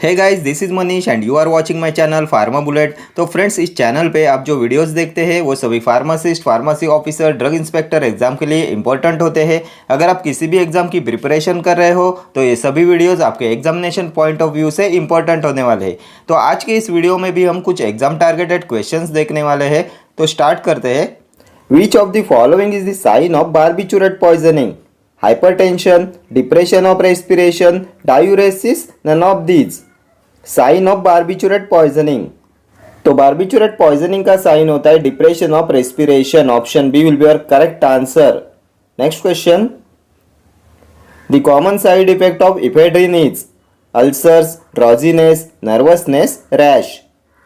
Hey guys, this is Manish and you are watching my channel pharma bullet. तो friends, इस channel पे आप जो वीडियोस देखते हैं वो सभी pharmacist, pharmacy officer, drug inspector exam के लिए इंपॉर्टेंट होते हैं। अगर आप किसी भी एग्जाम की प्रिपरेशन कर रहे हो तो ये सभी वीडियोस आपके एग्जामिनेशन पॉइंट ऑफ व्यू से इंपॉर्टेंट होने वाले हैं। तो आज के इस वीडियो में भी हम कुछ एग्जाम टारगेटेड क्वेश्चंस देखने वाले हैं। तो स्टार्ट करते हैं। Which of the following is the sign of barbiturate poisoning? Hypertension, depression of respiration, diuresis, none of these. Sign of barbiturate poisoning, तो बार्बिचूरेट पॉइजनिंग का साइन होता है depression of respiration. Option B will be your correct answer. Next question, the common side effect of ephedrine is ulcers, drowsiness, nervousness, rash.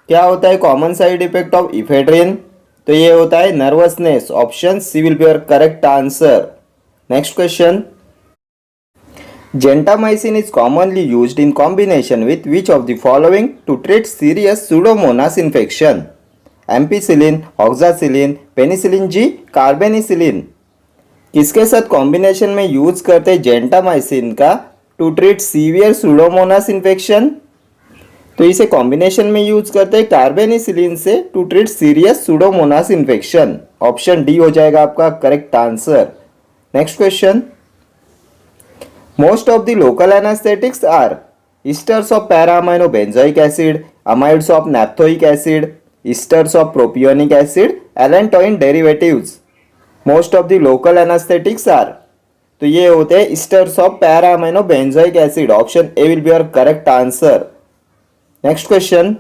क्या होता है common side effect of ephedrine? तो ये होता है nervousness. Option C will be your correct answer. Next question, gentamicin is commonly used in combination with which of the following to treat serious pseudomonas infection? Ampicillin, oxacillin, penicillin G, carbenicillin. किसके साथ combination में use करते हैं gentamicin का to treat severe pseudomonas infection? तो इसे combination में use करते हैं कार्बेनिसिलिन से to treat serious pseudomonas infection. Option D हो जाएगा आपका correct answer. Next question, most of the local anesthetics are esters of para-amino benzoic acid, amides of naphthoic acid, esters of propionic acid, allantoin derivatives। most of the local anesthetics are, तो ये होते हैं esters of para-amino benzoic acid। Option A will be your correct answer. Next question,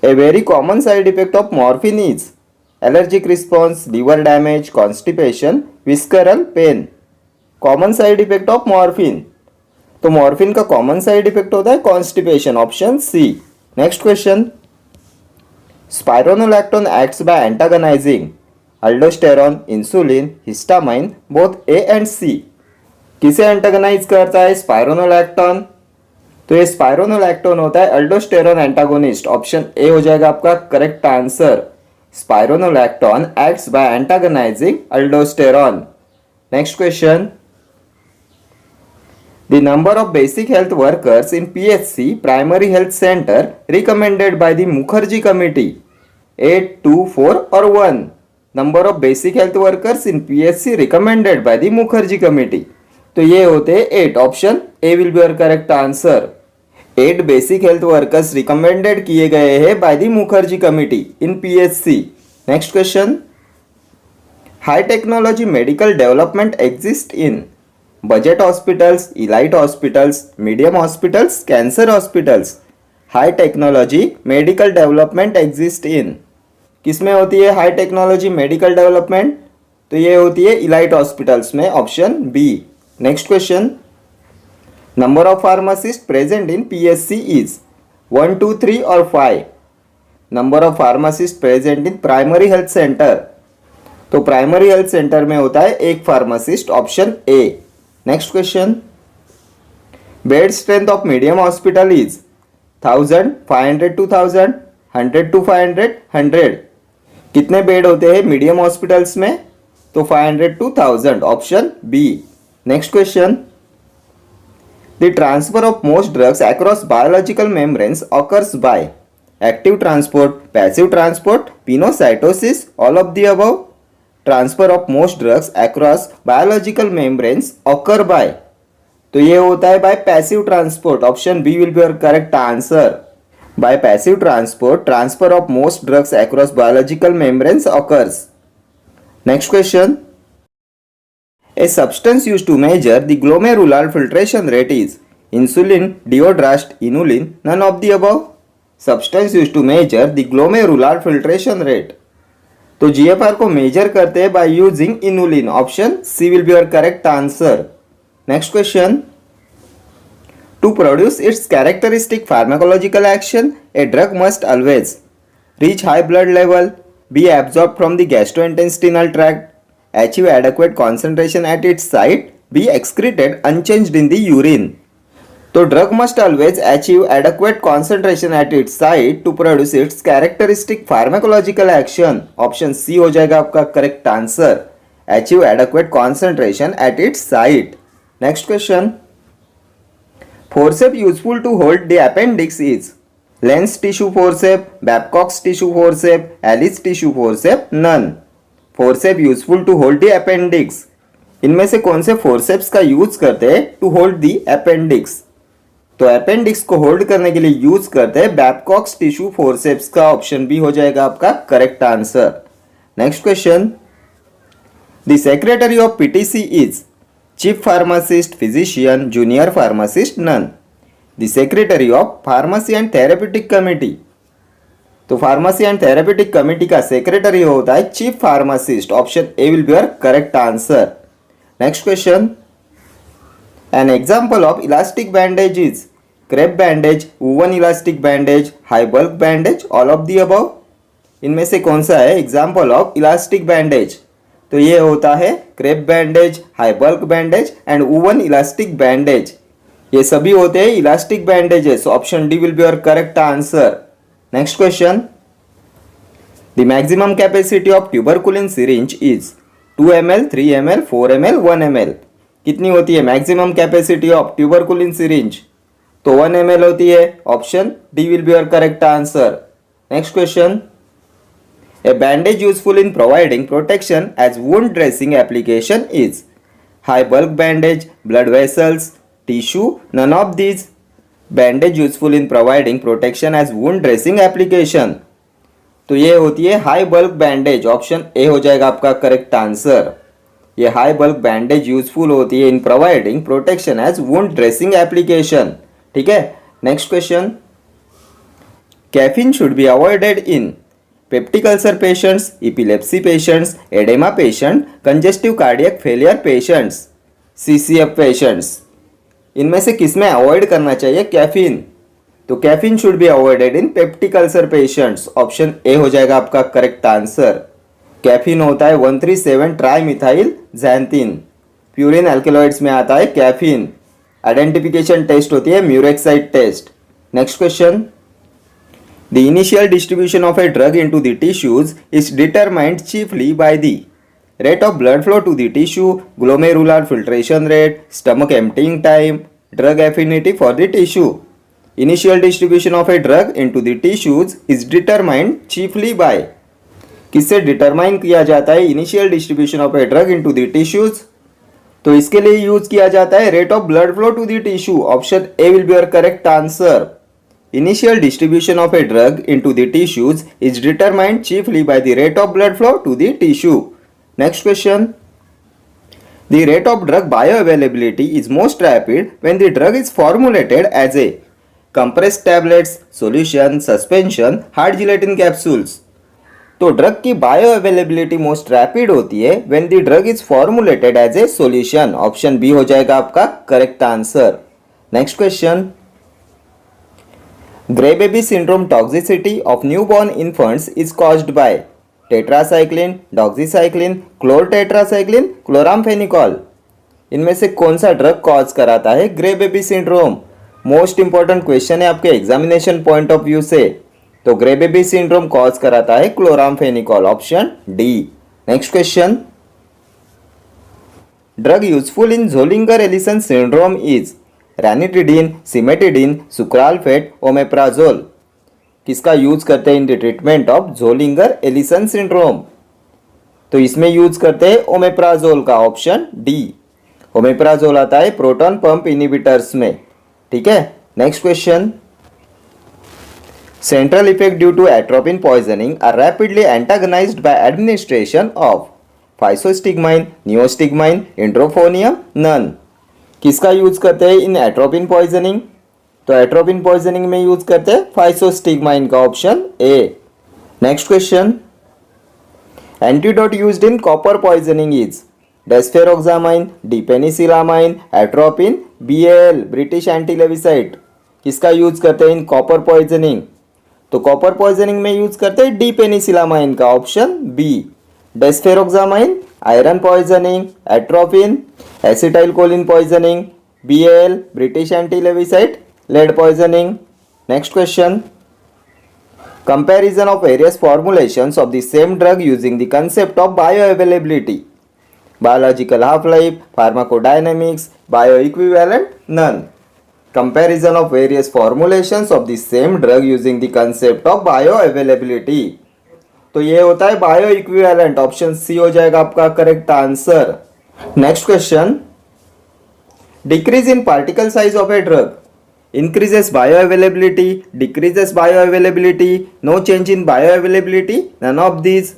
a very common side effect of morphine is allergic response, liver damage, constipation, visceral pain। Common side effect of morphine, तो morphine का common side effect होता है constipation. Option C. Next question, spironolactone acts by antagonising aldosterone, insulin, histamine, both A and C. किसे antagonise करता है spironolactone? तो ये spironolactone होता है अल्डोस्टेरॉन एंटागोनिस्ट। ऑप्शन ए हो जाएगा आपका correct answer. Spironolactone acts by antagonising aldosterone. Next question, the number of basic health workers in PHC primary health center recommended by the Mukherjee committee 8, 2, 4 or 1। number of basic health workers in PHC recommended by the Mukherjee committee, तो ये होते हैं 8। Option A will be your correct answer. 8 basic health workers recommended किए गए हैं by the Mukherjee committee in PHC। Next question, high technology medical development exist in budget hospitals, elite hospitals, medium hospitals, cancer hospitals. High technology medical development exist in, किसमें होती है high technology medical development? तो ये होती है elite hospitals में। Option B. Next question, number of pharmacist present in PHC is 1, 2, 3 और 5। Number of pharmacist present in primary health centre, तो प्राइमरी हेल्थ सेंटर में होता है एक pharmacist. Option A. Next question, bed strength of medium hospital is 1000, 500 to 1000, 100 to 500, 100। कितने bed होते हैं medium hospitals में? तो 500 to 1000। Option B. Next question, the transfer of most drugs across biological membranes occurs by active transport, passive transport, pinocytosis, all of the above. Transfer of most drugs across biological membranes occur by, तो ये होता है by passive transport. Option B will be your correct answer. By passive transport transfer of most drugs across biological membranes occurs. Next question, a substance used to measure the glomerular filtration rate is insulin, diodrast, inulin, none of the above. Substance used to measure the glomerular filtration rate, तो GFR को measure करते हैं by using inulin. Option C will be your correct answer. Next question, to produce its characteristic pharmacological action a drug must always reach high blood level, be absorb from the gastrointestinal tract, achieve adequate concentration at its site, be excreted unchanged in the urine. तो drug must always achieve adequate concentration at its site to produce its characteristic pharmacological action. Option C हो जाएगा आपका correct answer. Achieve adequate concentration at its site. Next question, Forceps useful to hold the appendix is Lenz tissue forceps, Babcock's tissue forceps, Alice tissue forceps, none. Forceps useful to hold the appendix. इनमें से कौन से forceps का use करते हैं to hold the appendix? तो appendix को hold करने के लिए यूज करते हैं बैबकॉक्स टिश्यू फोर्सेप्स का ऑप्शन बी हो जाएगा आपका correct answer. Next question. The secretary of PTC is chief pharmacist, physician, junior pharmacist, none. The secretary of pharmacy and therapeutic committee. तो फार्मेसी एंड थेरेप्यूटिक कमिटी का सेक्रेटरी होता है chief pharmacist. Option A will be your correct answer. Next question. An example of elastic bandage is crepe bandage, woven elastic bandage, high bulk bandage, all of the above. इनमें से कौन सा है example of elastic bandage? तो ये होता है crepe bandage, high bulk bandage and woven elastic bandage. ये सभी होते हैं elastic bandages. Option D will be your correct answer. Next question. The maximum capacity of tuberculin syringe is 2 ml, 3 ml, 4 ml, 1 ml. कितनी होती है maximum capacity of tuberculin syringe? तो 1 ml होती है. Option D will be your correct answer. Next question. A bandage useful in providing protection as wound dressing application is high bulk bandage, blood vessels, tissue, none of these. Bandage useful in providing protection as wound dressing application. तो ये होती है high bulk bandage. Option A हो जाएगा आपका correct answer. ये high bulk bandage useful होती है in providing protection as wound dressing application. ठीक है. Next question. Caffeine should be avoided in peptic ulcer patients, epilepsy patients, edema patient, congestive cardiac failure patients, CCF patients. इनमें से किसमें avoid करना चाहिए caffeine? तो caffeine should be avoided in peptic ulcer patients. Option A हो जाएगा आपका correct answer. Caffeine होता है 137 tri methyl xanthine. Purine alkaloids में आता है कैफीन. आइडेंटिफिकेशन टेस्ट होती है murexide test. Next question. The initial distribution of a drug into the tissues is determined chiefly by the rate of blood flow to the tissue, glomerular filtration rate, stomach emptying time, drug affinity for the tissue. Initial distribution of a drug into the tissues is determined chiefly by. किससे determine किया जाता है initial distribution of a drug into the tissues? तो इसके लिए use किया जाता है rate of blood flow to the tissue. Option A will be your correct answer. Initial distribution of a drug into the tissues is determined chiefly by the rate of blood flow to the tissue. Next question. The rate of drug bioavailability is most rapid when the drug is formulated as a compressed tablets, solution, suspension, hard gelatin capsules. तो drug की bioavailability most rapid होती है when the drug is formulated as a solution. Option B हो जाएगा आपका correct answer. Next question. Grey baby syndrome toxicity of newborn infants is caused by tetracycline, doxycycline, chlortetracycline, chloramphenicol. इनमें से कौन सा drug cause कराता है grey baby syndrome? Most important question है आपके एग्जामिनेशन पॉइंट ऑफ व्यू से. तो ग्रे बेबी सिंड्रोम कॉज कराता है chloramphenicol. Option D. Next question. Drug useful in Zollinger Ellison syndrome is ranitidine, cimetidine, sucralfate, omeprazole. किसका use करते हैं in the treatment of Zollinger Ellison syndrome? तो इसमें use करते हैं ओमेप्राजोल का. Option D. ओमेप्राजोल आता है प्रोटॉन पंप इनहिबिटर्स में. ठीक है. Next question. Central effect due to atropine poisoning are rapidly antagonised by administration of physostigmine, neostigmine, edrophonium, none. किसका यूज करते हैं इन एट्रोपिन पॉइजनिंग? तो एट्रोपिन पॉइजनिंग में यूज करते हैं फाइसोस्टिग्माइन का. Option A. Next question. Antidote used in copper poisoning is desferrioxamine, D penicillamine, atropine, BAL British antilewisite. किसका use करते हैं इन कॉपर पॉइजनिंग? तो कॉपर पॉइजनिंग में यूज करते हैं डिपेनिसिलामाइन का. Option B. Desferrioxamine, iron poisoning, atropine, acetylcholine poisoning, BAL British antilewisite, lead poisoning. Next question. Comparison of various formulations of the same drug using the concept of bioavailability. Biological half life, pharmacodynamics, bioequivalent, none. Comparison of various formulations of the same drug using the concept of bioavailability. तो ये होता है bio equivalent, option C हो जाएगा आपका correct answer. Next question, decrease in particle size of a drug increases bioavailability, decreases bioavailability, no change in bioavailability, none of these।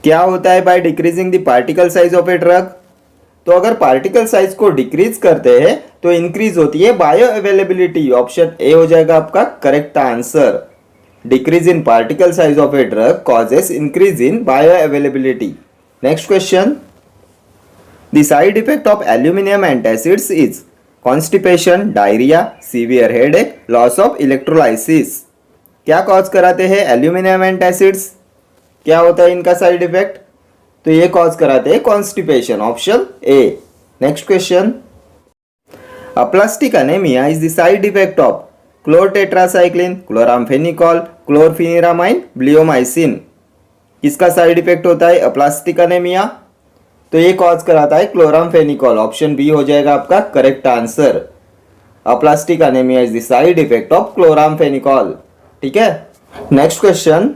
क्या होता है by decreasing the particle size of a drug? तो अगर particle size को decrease करते हैं तो increase होती है बायो अवेलेबिलिटी, ऑप्शन ए हो जाएगा आपका correct answer. Decrease in particle size of a drug causes increase in bio availability. Next question, the side effect of aluminium antacids is constipation, diarrhoea, severe headache, loss of electrolysis. क्या cause कराते हैं aluminium antacids? क्या होता है इनका side effect? तो ये cause कराते हैं constipation, option A. Next question, aplastic anaemia is the side effect of chlortetracycline, chloramphenicol, chlorpheniramine, bleomycin. किसका साइड इफेक्ट होता है अपलास्टिक अनेमिया? तो ये कॉज कराता है क्लोरामफेनिकॉल, ऑप्शन बी हो जाएगा आपका correct answer. Aplastic anaemia is the side effect of chloramphenicol. ठीक है। Next question,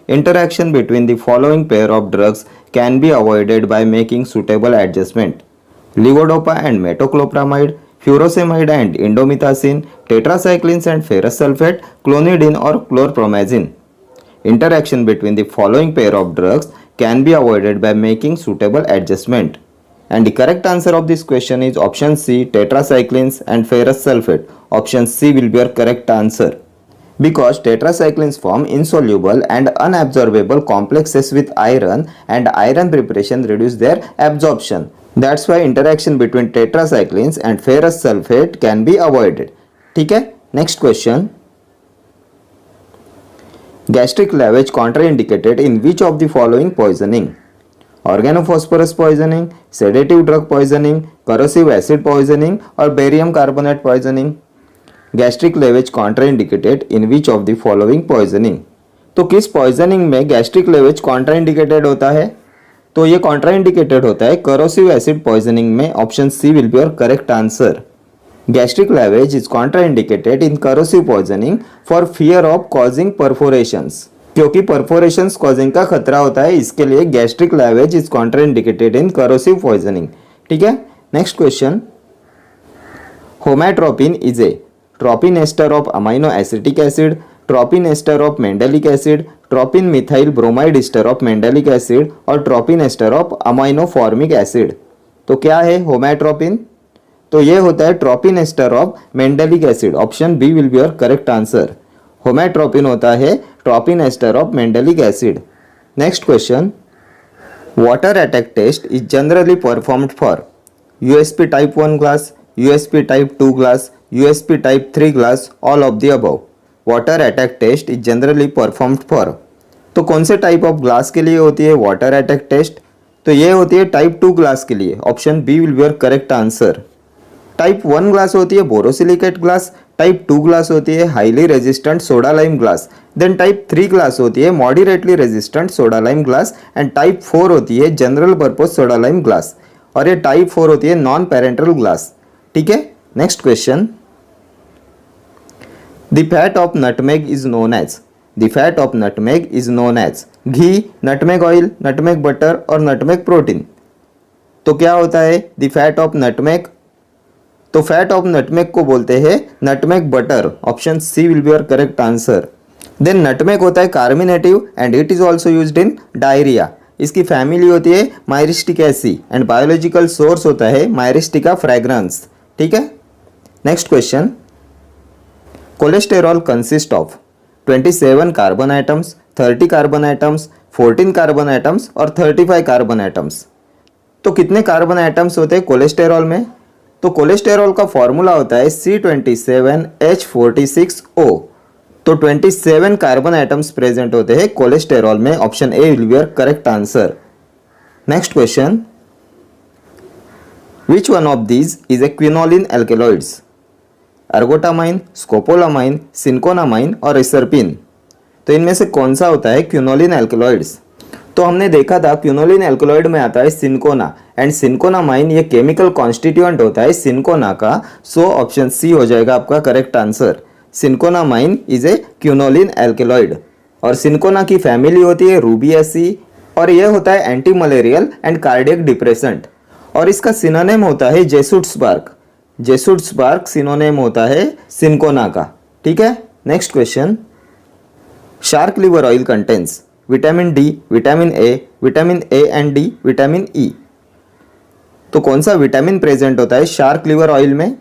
interaction between the following pair of drugs can be avoided by making suitable adjustment. Levodopa and metoclopramide, furosemide and indomethacin, tetracyclines and ferrous sulphate, clonidine और chlorpromazine. Interaction between the following pair of drugs can be avoided by making suitable adjustment. And the correct answer of this question is option C, tetracyclines and ferrous sulfate. Option C will be your correct answer. Because tetracyclines form insoluble and unabsorbable complexes with iron, and iron preparation reduce their absorption. That's why interaction between tetracyclines and ferrous sulfate can be avoided. ठीक है। Next question. Gastric lavage contraindicated in which of the following poisoning? Organophosphorus poisoning, sedative drug poisoning, corrosive acid poisoning or barium carbonate poisoning? Gastric lavage contraindicated in which of the following poisoning? तो किस poisoning में gastric lavage contraindicated होता है? तो ये contraindicated होता है corrosive acid poisoning में, option C will be your correct answer. Gastric lavage is contraindicated in corrosive poisoning for fear of causing perforations। क्योंकि perforations causing का खतरा होता है, इसके लिए gastric lavage is contraindicated in corrosive poisoning। ठीक है। Next question, homatropine is a tropine ester of amino acetic acid, tropine ester of mandelic acid, tropine methyl bromide ester of mandelic acid और tropine ester of aminoformic acid। तो क्या है homatropine? तो ये होता है tropine ester of mandelic acid, option B will be your correct answer. Homatropine होता है tropine ester of mandelic acid. Next question, water attack test is generally performed for USP type 1 glass, USP type 2 glass, USP type 3 glass, all of the above. Water attack test is generally performed for, तो कौन से type of glass के लिए होती है water attack test? तो ये होती है टाइप 2 ग्लास के लिए, option B will be your correct answer. Type 1 glass होती है बोरोसिलिकेट ग्लास, टाइप 2 ग्लास होती है highly resistant soda lime glass, then type 3 glass होती है moderately resistant soda lime glass, and type 4 होती है general purpose soda lime glass, और ये टाइप 4 होती है नॉन पेरेंटल ग्लास। ठीक है। Next question, the fat of nutmeg is known as, the fat of nutmeg is known as ghee, nutmeg oil, nutmeg butter और nutmeg protein. तो क्या होता है द फैट ऑफ नटमेग? तो फैट ऑफ नटमेग को बोलते हैं nutmeg butter, option C will be your correct answer. Then nutmeg होता है carminative and it is also used in diarrhoea. इसकी फैमिली होती है मायरिस्टिकेसी एंड बायोलॉजिकल सोर्स होता है मायरिस्टिका फ्रेग्रेंस। ठीक है। Next question, cholesterol consist of 27 carbon atoms, 30 carbon atoms, 14 carbon atoms और 35 कार्बन आइटम्स। तो कितने कार्बन आइटम्स होते हैं कोलेस्टेरॉल में? तो कोलेस्टेरॉल का फॉर्मूला होता है C27H46O। तो 27 कार्बन आइटम्स प्रेजेंट होते हैं कोलेस्टेरॉल में, option A will be your correct answer. Next question, which one of these is a quinoline alkaloids? Ergotamine, scopolamine, cinchonamine और एसरपिन। तो इनमें से कौन सा होता है क्विनोलिन एल्केलॉइड्स? तो हमने देखा था क्विनोलिन एल्कलॉइड में आता है सिनकोना एंड सिनकोनामाइन ये केमिकल कॉन्स्टिट्यूएंट होता है सिनकोना का, सो ऑप्शन सी हो जाएगा आपका correct answer. Cinchonamine is a quinoline alkaloid और सिनकोना की फैमिली होती है रूबिएसी और यह होता है antimalarial and cardiac depressant और इसका सिनोनिम होता है जेसुट्सबर्ग। जेसुट्सबर्ग सिनोनिम होता है सिनकोना का। ठीक है, next question. Shark liver oil contains vitamin D, vitamin A and D, vitamin E. तो कौन सा विटामिन प्रेजेंट होता है शार्क लिवर ऑयल में?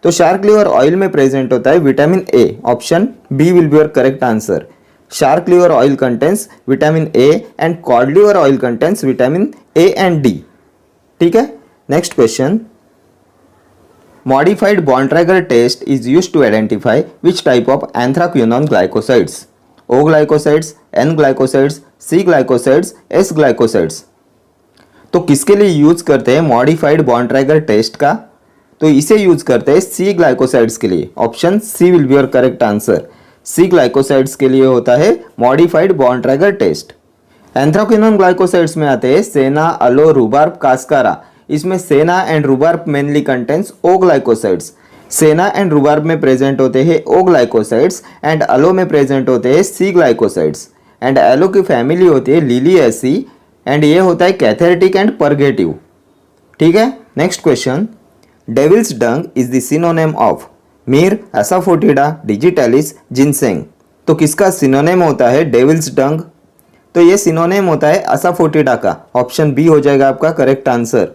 तो शार्क लिवर ऑयल में प्रेजेंट होता है vitamin A. Option B will be your correct answer. Shark liver oil contains vitamin A and cod liver oil contains vitamin A and D. ठीक है, next question. Modified Bontrager test is used to identify which type of anthraquinone glycosides? O glycosides, N glycosides, C glycosides, S glycosides। तो किसके लिए use करते हैं modified Borntrager test का? तो इसे यूज करते हैं सी ग्लाइकोसाइड्स के लिए। Option C will be your correct answer. C glycosides के लिए होता है modified Borntrager test. Anthraquinone glycosides में आते हैं सेना, अलो, रूबार्ब, कास्कारा। इसमें senna and rhubarb mainly contents O glycosides. Senna and rhubarb में प्रेजेंट होते हैं ओ ग्लाइकोसाइड्स एंड अलो में प्रेजेंट होते हैं सी ग्लाइकोसाइड्स एंड एलो की फैमिली होती है लिलिएसी एंड ये होता है कैथेरेटिक एंड परगेटिव। ठीक है, next question. Devil's dung is the synonym of myrrh, asafoetida, digitalis, ginseng. तो किसका सिनोनिम होता है डेविल्स डंग? तो ये सिनोनिम होता है असाफोटिडा का। ऑप्शन बी हो जाएगा आपका करेक्ट आंसर।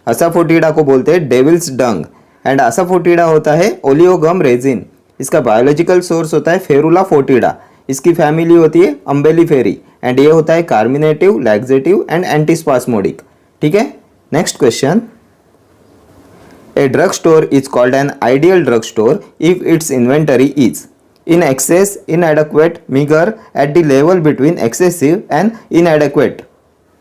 असाफोटिडा को बोलते हैं डेविल्स डंग एंड असाफोटिडा होता है ओलियोगम रेजिन। इसका बायोलॉजिकल सोर्स होता है फेरुला फोटिडा। इसकी फैमिली होती है अम्बेलिफेरी एंड ये होता है कार्मिनेटिव, लैक्सेटिव एंड एंटीस्पास्मोडिक। ठीक है, next question. A drugstore is called an ideal drugstore if its inventory is in excess, inadequate, meager, at the level between excessive and inadequate।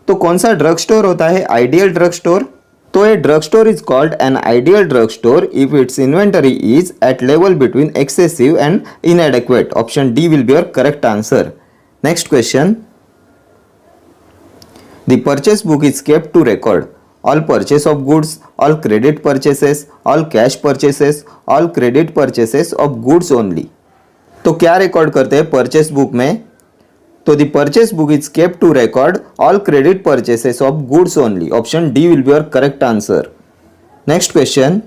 तो कौन सा ड्रग स्टोर होता है आइडियल ड्रग स्टोर? तो a drug store is called an ideal drug store if its inventory is at level between excessive and inadequate। Option D will be your correct answer. Next question. The purchase book is kept to record all purchase of goods, all credit purchases, all cash purchases, all credit purchases of goods only। तो क्या record करते हैं purchase book में? तो the purchase book is kept to record all credit purchases of goods only. Option D will be your correct answer. Next question.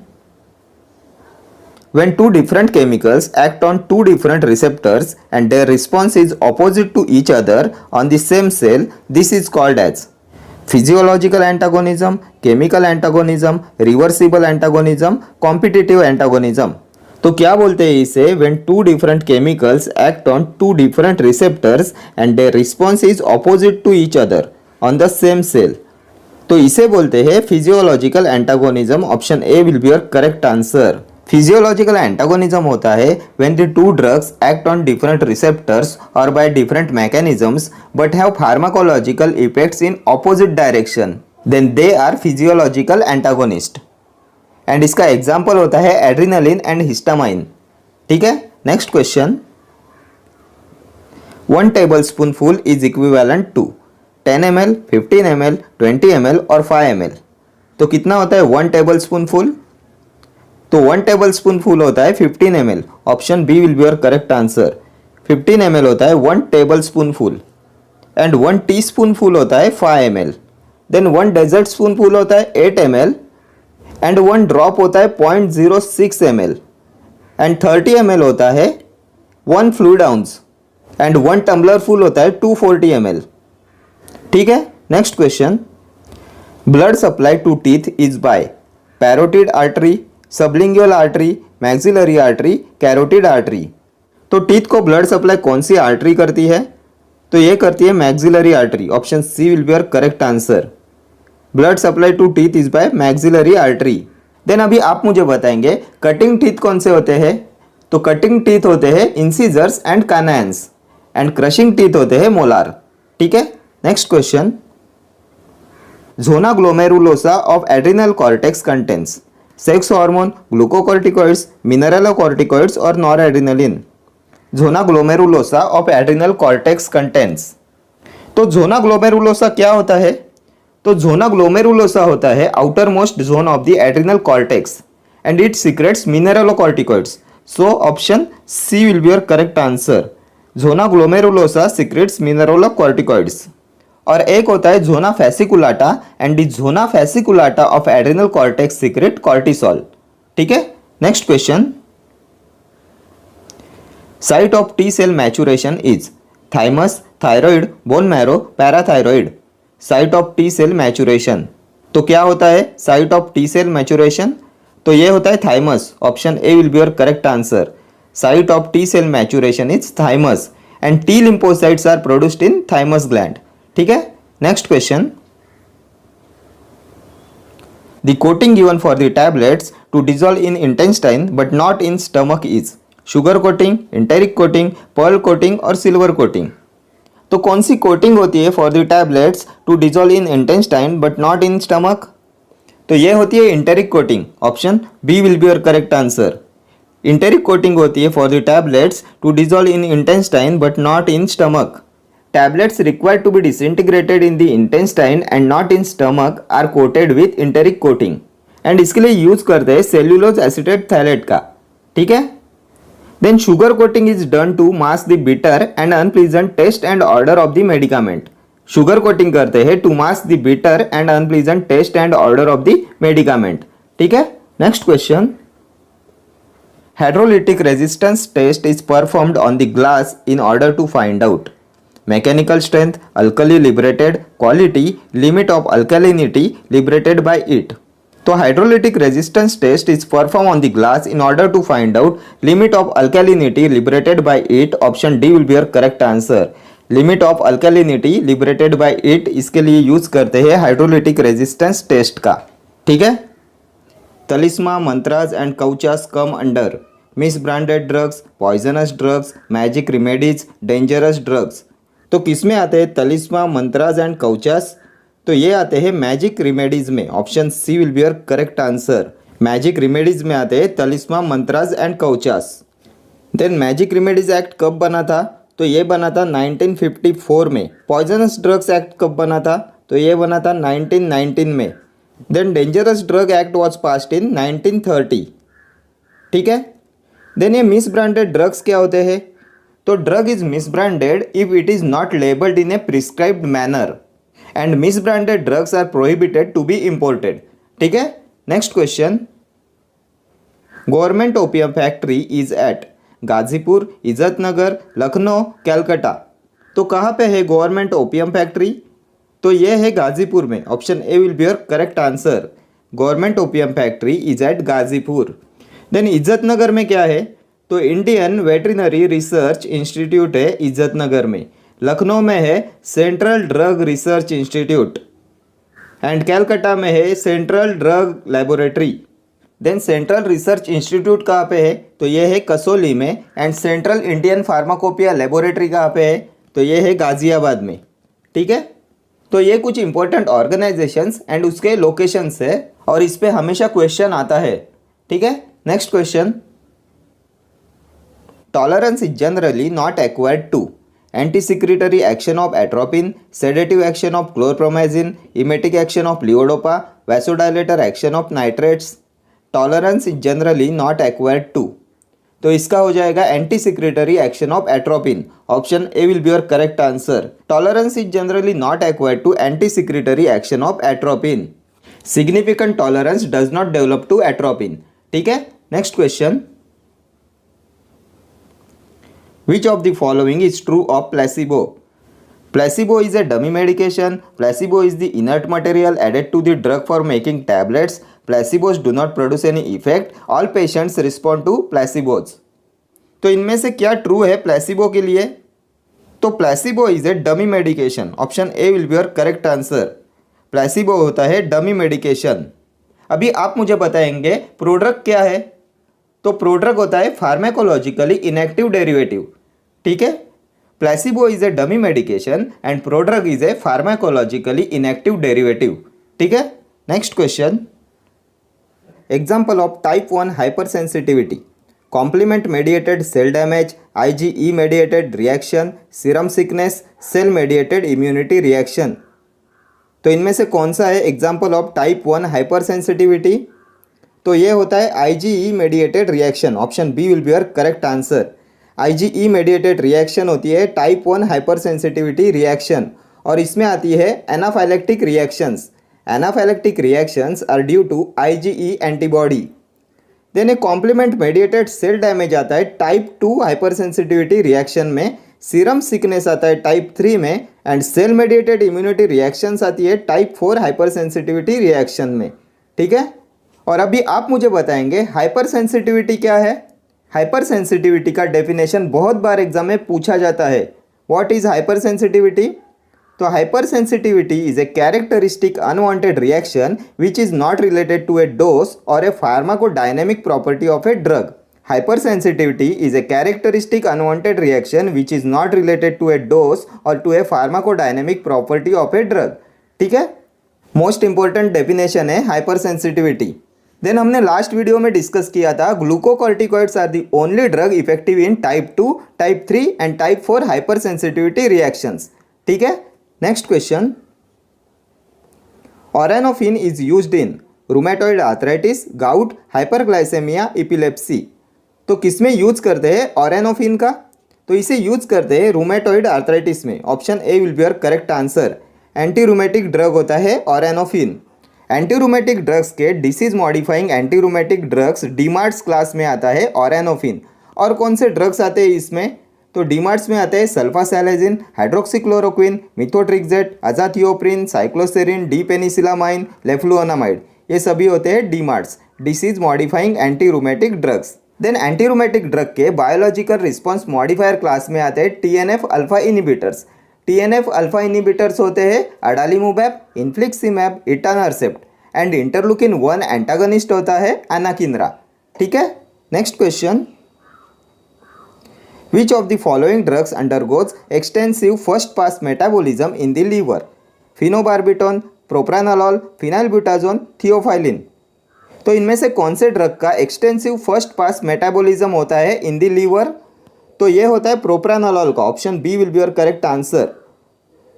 When two different chemicals act on two different receptors and their response is opposite to each other on the same cell, this is called as physiological antagonism, chemical antagonism, reversible antagonism, competitive antagonism. तो क्या बोलते हैं इसे? When two different chemicals act on two different receptors and their response is opposite to each other on the same cell. तो इसे बोलते हैं physiological antagonism. Option A will be your correct answer. Physiological antagonism होता है when the two drugs act on different receptors or by different mechanisms but have pharmacological effects in opposite direction, then they are physiological antagonist। And इसका example होता है adrenaline and histamine. ठीक है, next question. 1 tablespoonful is equivalent to 10 ml, 15 ml, 20 ml और 5 ml। तो कितना होता है 1 tablespoonful? तो 1 tablespoonful होता है 15 ml। Option B will be your correct answer. 15 ml होता है 1 tablespoonful एंड 1 teaspoonful होता है 5 ml। देन 1 dessert spoonful होता है 8 ml एंड 1 ड्रॉप होता है 0.06 ml एंड 30 ml होता है 1 fluid ounce and 1 tumbler full होता है 240 ml। ठीक है, next question. Blood supply to teeth is by parotid artery, sublingual artery, maxillary artery, carotid artery. तो टीथ को ब्लड सप्लाई कौन सी आर्टरी करती है? तो ये करती है maxillary artery. Option C will be your correct answer. Blood supply to teeth is by maxillary artery. Then अभी आप मुझे बताएंगे कटिंग टीथ कौन से होते हैं? तो कटिंग टीथ होते हैं incisors and canines and crushing teeth होते हैं मोलार। ठीक है, next question. Zona glomerulosa of adrenal cortex contains sex hormone, glucocorticoids, mineralocorticoids और noradrenaline. Zona glomerulosa of adrenal cortex contains तो ज़ोना ग्लोमेरुलोसा क्या होता है? तो ज़ोना ग्लोमेरुलोसा होता है outermost zone of the adrenal cortex and it secretes mineralocorticoids. So option C will be your correct answer. Zona glomerulosa secretes mineralocorticoids. और एक होता है zona fasciculata and the zona fasciculata of adrenal cortex secrete cortisol. ठीक है. Next question. Site of T cell maturation is thymus, thyroid, bone marrow, parathyroid. Site of T cell maturation. तो क्या होता है site of T cell maturation? तो ये होता है thymus. Option A will be your correct answer. Site of T cell maturation is thymus and T lymphocytes are produced in thymus gland. ठीक है. Next question. The coating given for the tablets to dissolve in intestine but not in stomach is sugar coating, enteric coating, pearl coating और silver coating. तो कौन सी coating होती है for the tablets to dissolve in intestine but not in stomach? तो ये होती है enteric coating. Option B will be your correct answer. Enteric coating होती है for the tablets to dissolve in intestine but not in stomach. Tablets required to be disintegrated in the intestine and not in stomach are coated with enteric coating and इसके लिए use करते हैं cellulose acetate phthalate का. ठीक है. Then sugar coating is done to mask the bitter and unpleasant taste and order of the medicament. Sugar coating करते हैं to mask the bitter and unpleasant taste and order of the medicament. ठीक है. Next question. Hydrolytic resistance test is performed on the glass in order to find out mechanical strength, alkali liberated, quality, limit of alkalinity liberated by it. तो hydrolytic resistance test is perform on the glass in order to find out limit of alkalinity liberated by it. Option D will be your correct answer. Limit of alkalinity liberated by it इसके लिए use करते हैं hydrolytic resistance test का. ठीक है. Talismans, mantras and kavachas come under misbranded drugs, poisonous drugs, magic remedies, dangerous drugs. तो किस में आते हैं तलिस्मा, मंत्राज एंड कवचास? तो ये आते हैं मैजिक रेमेडीज में. Option C will be your correct answer. Magic remedies में आते हैं talismans, mantras and kavachas. Then magic remedies act कब बना था? तो ये बना था 1954 में. पॉइजनस ड्रग्स एक्ट कब बना था? तो ये बना था 1919 में. Then dangerous drug act was passed in 1930. ठीक है. देन ये मिस ब्रांडेड ड्रग्स क्या होते हैं? तो drug is misbranded if it is not labelled in a prescribed manner and misbranded drugs are prohibited to be imported. ठीक है. Next question. Government opium factory is at Ghazipur, Izzatnagar, Lucknow, Calcutta. तो कहाँ पे है गवर्नमेंट ओपियम फैक्ट्री? तो ये है गाजीपुर में. Option A will be your correct answer. Government opium factory is at Ghazipur. Then Izzatnagar में क्या है? तो इंडियन वेटरिनरी रिसर्च इंस्टीट्यूट है इज्जतनगर में. लखनऊ में है central drug research institute and Calcutta में है central drug laboratory. Then central research institute कहाँ पे है? तो ये है कसौली में. And central Indian pharmacopoeia laboratory कहाँ पे है? तो ये है गाजियाबाद में. ठीक है. तो ये कुछ इंपॉर्टेंट ऑर्गेनाइजेशंस एंड उसके लोकेशंस है और इस पे हमेशा क्वेश्चन आता है. ठीक है. Next question. Tolerance is generally not acquired to anti-secretory action of atropine, sedative action of chlorpromazine, emetic action of levodopa, vasodilator action of nitrates. Tolerance is generally not acquired to. तो इसका हो जाएगा anti secretory action of atropine. Option A will be your correct answer. Tolerance is generally not acquired to anti secretory action of atropine. Significant tolerance does not develop to atropine. ठीक है. Next question. Which of the following is true of placebo? Placebo is a dummy medication. Placebo is the inert material added to the drug for making tablets. Placebos do not produce any effect. All patients respond to placebos. तो इनमें से क्या true है placebo के लिए? तो placebo is a dummy medication. Option A will be your correct answer. Placebo होता है डमी मेडिकेशन. अभी आप मुझे बताएंगे प्रोड्रग क्या है? तो प्रोड्रग होता है फार्माकोलॉजिकली इनएक्टिव डेरिवेटिव. ठीक है. Placebo is a dummy medication and prodrug is a pharmacologically inactive derivative. ठीक है. Next question. Example of type 1 hyper sensitivity. Complement mediated cell damage, IgE mediated reaction, serum sickness, cell mediated immunity reaction. तो इनमें से कौन सा है example of type 1 hyper sensitivity? तो ये होता है IgE mediated reaction. Option B will be your correct answer. IgE mediated reaction होती है टाइप 1 हाइपर सेंसिटिविटी रिएक्शन और इसमें आती है anaphylactic reactions. Anaphylactic reactions are due to IgE antibody. Then a complement mediated cell damage आता है type 2 hyper sensitivity reaction में, serum sickness आता है टाइप 3 में and cell mediated immunity reactions आती है टाइप 4 हाइपर सेंसिटिविटी रिएक्शन में। ठीक है, और अभी आप मुझे बताएंगे हाइपर सेंसिटिविटी क्या है। हाइपर सेंसिटिविटी का डेफिनेशन बहुत बार एग्जाम में पूछा जाता है। What is hyper sensitivity? तो hypersensitivity is a characteristic unwanted reaction which is not related to a dose और a pharmacodynamic property of a drug. Hypersensitivity is a characteristic unwanted reaction which is not related to a dose or to a pharmacodynamic property of a drug। ठीक है, most important definition है hypersensitivity. Then हमने last video में discuss किया था glucocorticoids are the only drug effective in type 2, type 3 and type 4 hypersensitivity reactions. ठीक है, next question. Auranofin is used in rheumatoid arthritis, gout, hyperglycaemia, epilepsy. तो किस में use करते हैं ऑरेनोफिन का? तो इसे यूज करते हैं रूमेटॉइड आर्थराइटिस में। Option A will be your correct answer. Antirheumatic drug होता है ऑरेनोफिन। एंटी रूमेटिक ड्रग्स के disease modifying antirheumatic drugs DMARDs class में आता है ऑरेनोफिन। और कौन से ड्रग्स आते हैं इसमें? तो डीमार्ट्स में आते हैं sulfasalazine, hydroxychloroquine, methotrexate, azathioprine, cycloserine, D penicillamine, leflunomide. ये सभी होते हैं DMARDs, disease modifying antirheumatic drugs. Then antirheumatic drug के बायोलॉजिकल रिस्पॉन्स मॉडिफायर क्लास में आते हैं TNF alpha inhibitors. TNF alpha inhibitors होते हैं adalimumab, infliximab, etanercept and interleukin 1 antagonist होता है एनाकिंद्रा। ठीक है, next question. Which of the following drugs undergoes extensive first pass metabolism in the liver? Phenobarbitone, प्रोप्रानोलॉल, फिनाइलब्यूटाजोन, theophylline. तो इनमें से कौन से ड्रग का एक्सटेंसिव फर्स्ट पास मेटाबॉलिज्म होता है इन द लीवर? तो ये होता है प्रोप्रानोलॉल का। Option B will be your correct answer.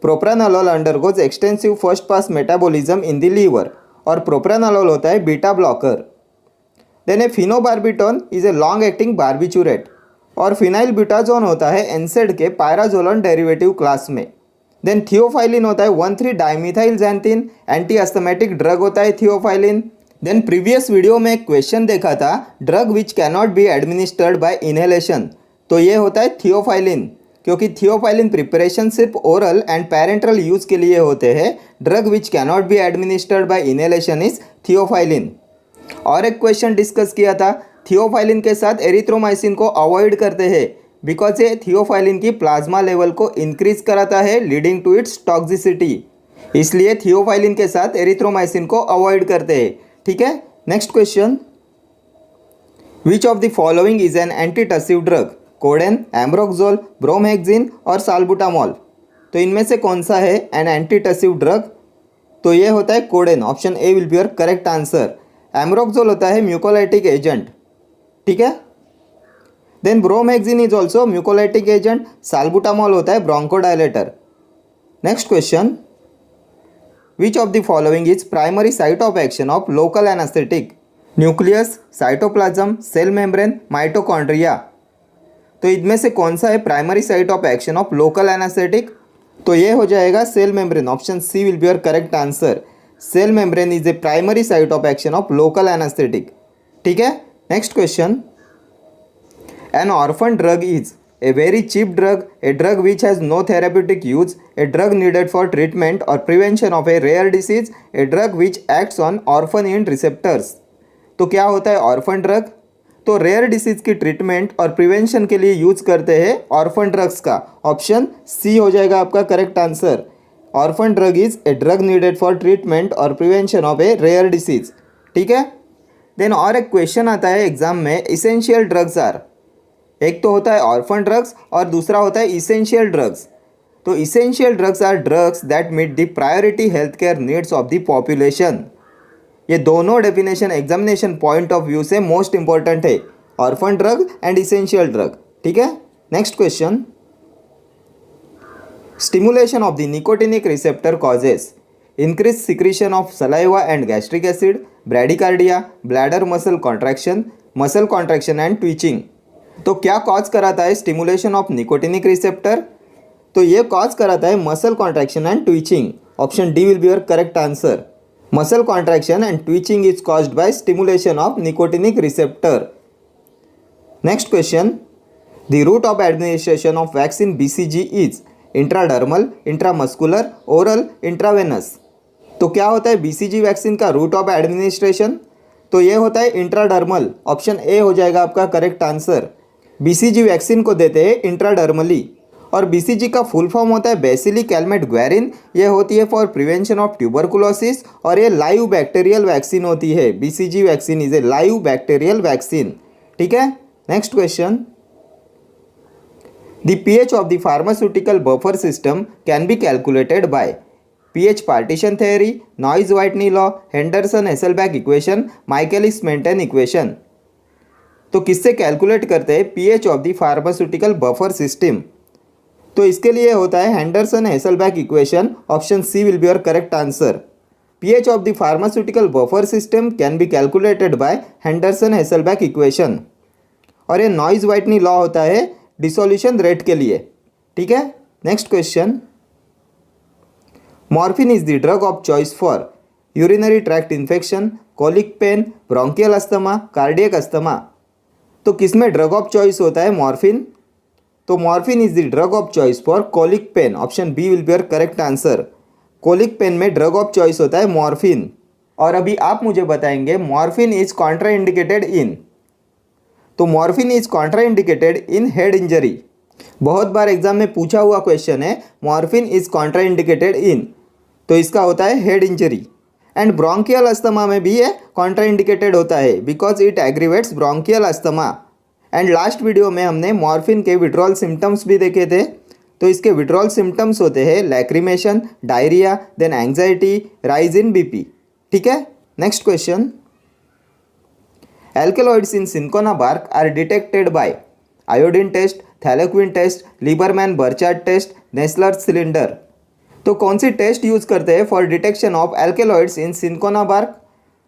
Propranolol undergoes extensive first pass metabolism in the liver और प्रोप्रानोलॉल होता है beta blocker. Then a phenobarbitone is a long acting barbiturate और फिनाइलब्यूटाजोन होता है एनसेड के पायराजोलोन डेरिवेटिव क्लास में। Then theophylline होता है 1,3 डाइमिथाइलजैंथिन, एंटी अस्थमेटिक ड्रग होता है थियोफाइलिन। देन प्रीवियस वीडियो में एक क्वेश्चन देखा था drug which cannot be administered by inhalation. तो ये होता है थियोफाइलिन, क्योंकि थियोफाइलिन प्रिपरेशन सिर्फ ओरल एंड पेरेंट्रल यूज के लिए होते हैं। Drug which cannot be administered by inhalation is theophylline. और एक क्वेश्चन डिस्कस किया था, थियोफाइलिन के साथ एरिथ्रोमाइसिन को अवॉइड करते हैं बिकॉज ये थियोफाइलिन की प्लाज्मा लेवल को इंक्रीज कराता है लीडिंग टू इट्स टॉक्सिसिटी, इसलिए थियोफाइलिन के साथ एरिथ्रोमाइसिन को अवॉइड करते हैं। ठीक है, next question. Which of the following is an antitussive drug? Codeine, ambroxol, bromhexine और साल्बुटामॉल। तो इनमें से कौन सा है एन एंटीटसिव ड्रग? तो ये होता है codeine. Option A will be your correct answer. Ambroxol होता है म्यूकोलाइटिक एजेंट। ठीक है, then bromhexine is also mucolytic agent. Salbutamol होता है bronchodilator. Next question. Which of the following is primary site of action of local anesthetic? Nucleus, cytoplasm, cell membrane, mitochondria. तो इनमें से कौन सा है primary site of action of local anaesthetic? तो ये हो जाएगा cell membrane. Option C will be your correct answer. Cell membrane is a primary site of action of local anaesthetic. ठीक है, next question. An orphan drug is a very cheap drug, a drug which has no therapeutic use, a drug needed for treatment or prevention of a rare disease, a drug which acts on orphan receptors। तो क्या होता है orphan drug? तो rare disease की treatment और prevention के लिए use करते हैं ऑर्फन ड्रग्स का। ऑप्शन सी हो जाएगा आपका correct answer. Orphan drug is a drug needed for treatment और prevention of a rare disease. ठीक है, देन और एक क्वेश्चन आता है एग्जाम में, इसेंशियल ड्रग्स आर। एक तो होता है ऑर्फन ड्रग्स और दूसरा होता है इसेंशियल ड्रग्स। तो essential drugs are drugs that meet the priority health care needs of the population. ये दोनों definition examination point of view से मोस्ट इंपॉर्टेंट है। Orphan drug and essential drug. ठीक है, next question, stimulation of the nicotinic receptor causes increase secretion of saliva and gastric acid, bradycardia, bladder muscle contraction and twitching. तो क्या cause कराता है stimulation of nicotinic receptor? तो ये cause कराता है muscle contraction and twitching. Option D will be your correct answer. Muscle contraction and twitching is caused by stimulation of nicotinic receptor. Next question, the route of administration of vaccine BCG is intradermal, intramuscular, oral, intravenous. तो क्या होता है BCG vaccine का route of administration? तो ये होता है intradermal. Option A हो जाएगा आपका करेक्ट आंसर। BCG वैक्सीन को देते हैं इंट्राडर्मली और BCG का फुल फॉर्म होता है बेसिलिक कैलमेट ग्वेरिन। ये होती है फॉर प्रिवेंशन ऑफ ट्यूबरकुलोसिस और ये लाइव बैक्टीरियल वैक्सीन होती है। BCG vaccine is a live bacterial vaccine. ठीक है, next question, the pH of the pharmaceutical buffer system can be calculated by pH partition theory, Noyes-Whitney law, Henderson-Hasselbalch equation, Michaelis-Menten equation। तो किससे calculate करते हैं pH of the pharmaceutical buffer system? तो इसके लिए होता है Henderson Hasselbalch equation. Option C will be your correct answer. pH of the pharmaceutical buffer system can be calculated by Henderson Hasselbalch equation और ये नॉइज-वाइटनी लॉ होता है डिसोल्यूशन रेट के लिए। ठीक है, next question, morphine is the drug of choice for urinary tract infection, colic pain, bronchial asthma, cardiac asthma. तो किसमें ड्रग ऑफ चॉइस होता है मॉर्फिन? तो morphine is the drug of choice for colic pain. Option B will be your correct answer. Colic pain में drug of choice होता है morphine. और अभी आप मुझे बताएंगे मॉर्फिन इज कॉन्ट्राइंडिकेटेड इन। तो morphine is contraindicated in head injury. बहुत बार एग्जाम में पूछा हुआ क्वेश्चन है मॉर्फिन इज कॉन्ट्राइंडिकेटेड इन, तो इसका होता है head injury. And bronchial asthma में भी ये कॉन्ट्राइंडिकेटेड होता है because it aggravates bronchial asthma. And last video में हमने मॉर्फिन के विड्रॉल सिम्टम्स भी देखे थे। तो इसके विड्रॉल सिम्टम्स होते हैं lacrimation, diarrhoea, then anxiety, rise in BP। ठीक है, next question, alkaloids in cinchona bark are detected by iodine test, thalloquine test, Lieberman-Burchard test, Nessler's cylinder। तो कौन सी टेस्ट यूज़ करते हैं for detection of alkaloids in cinchona bark?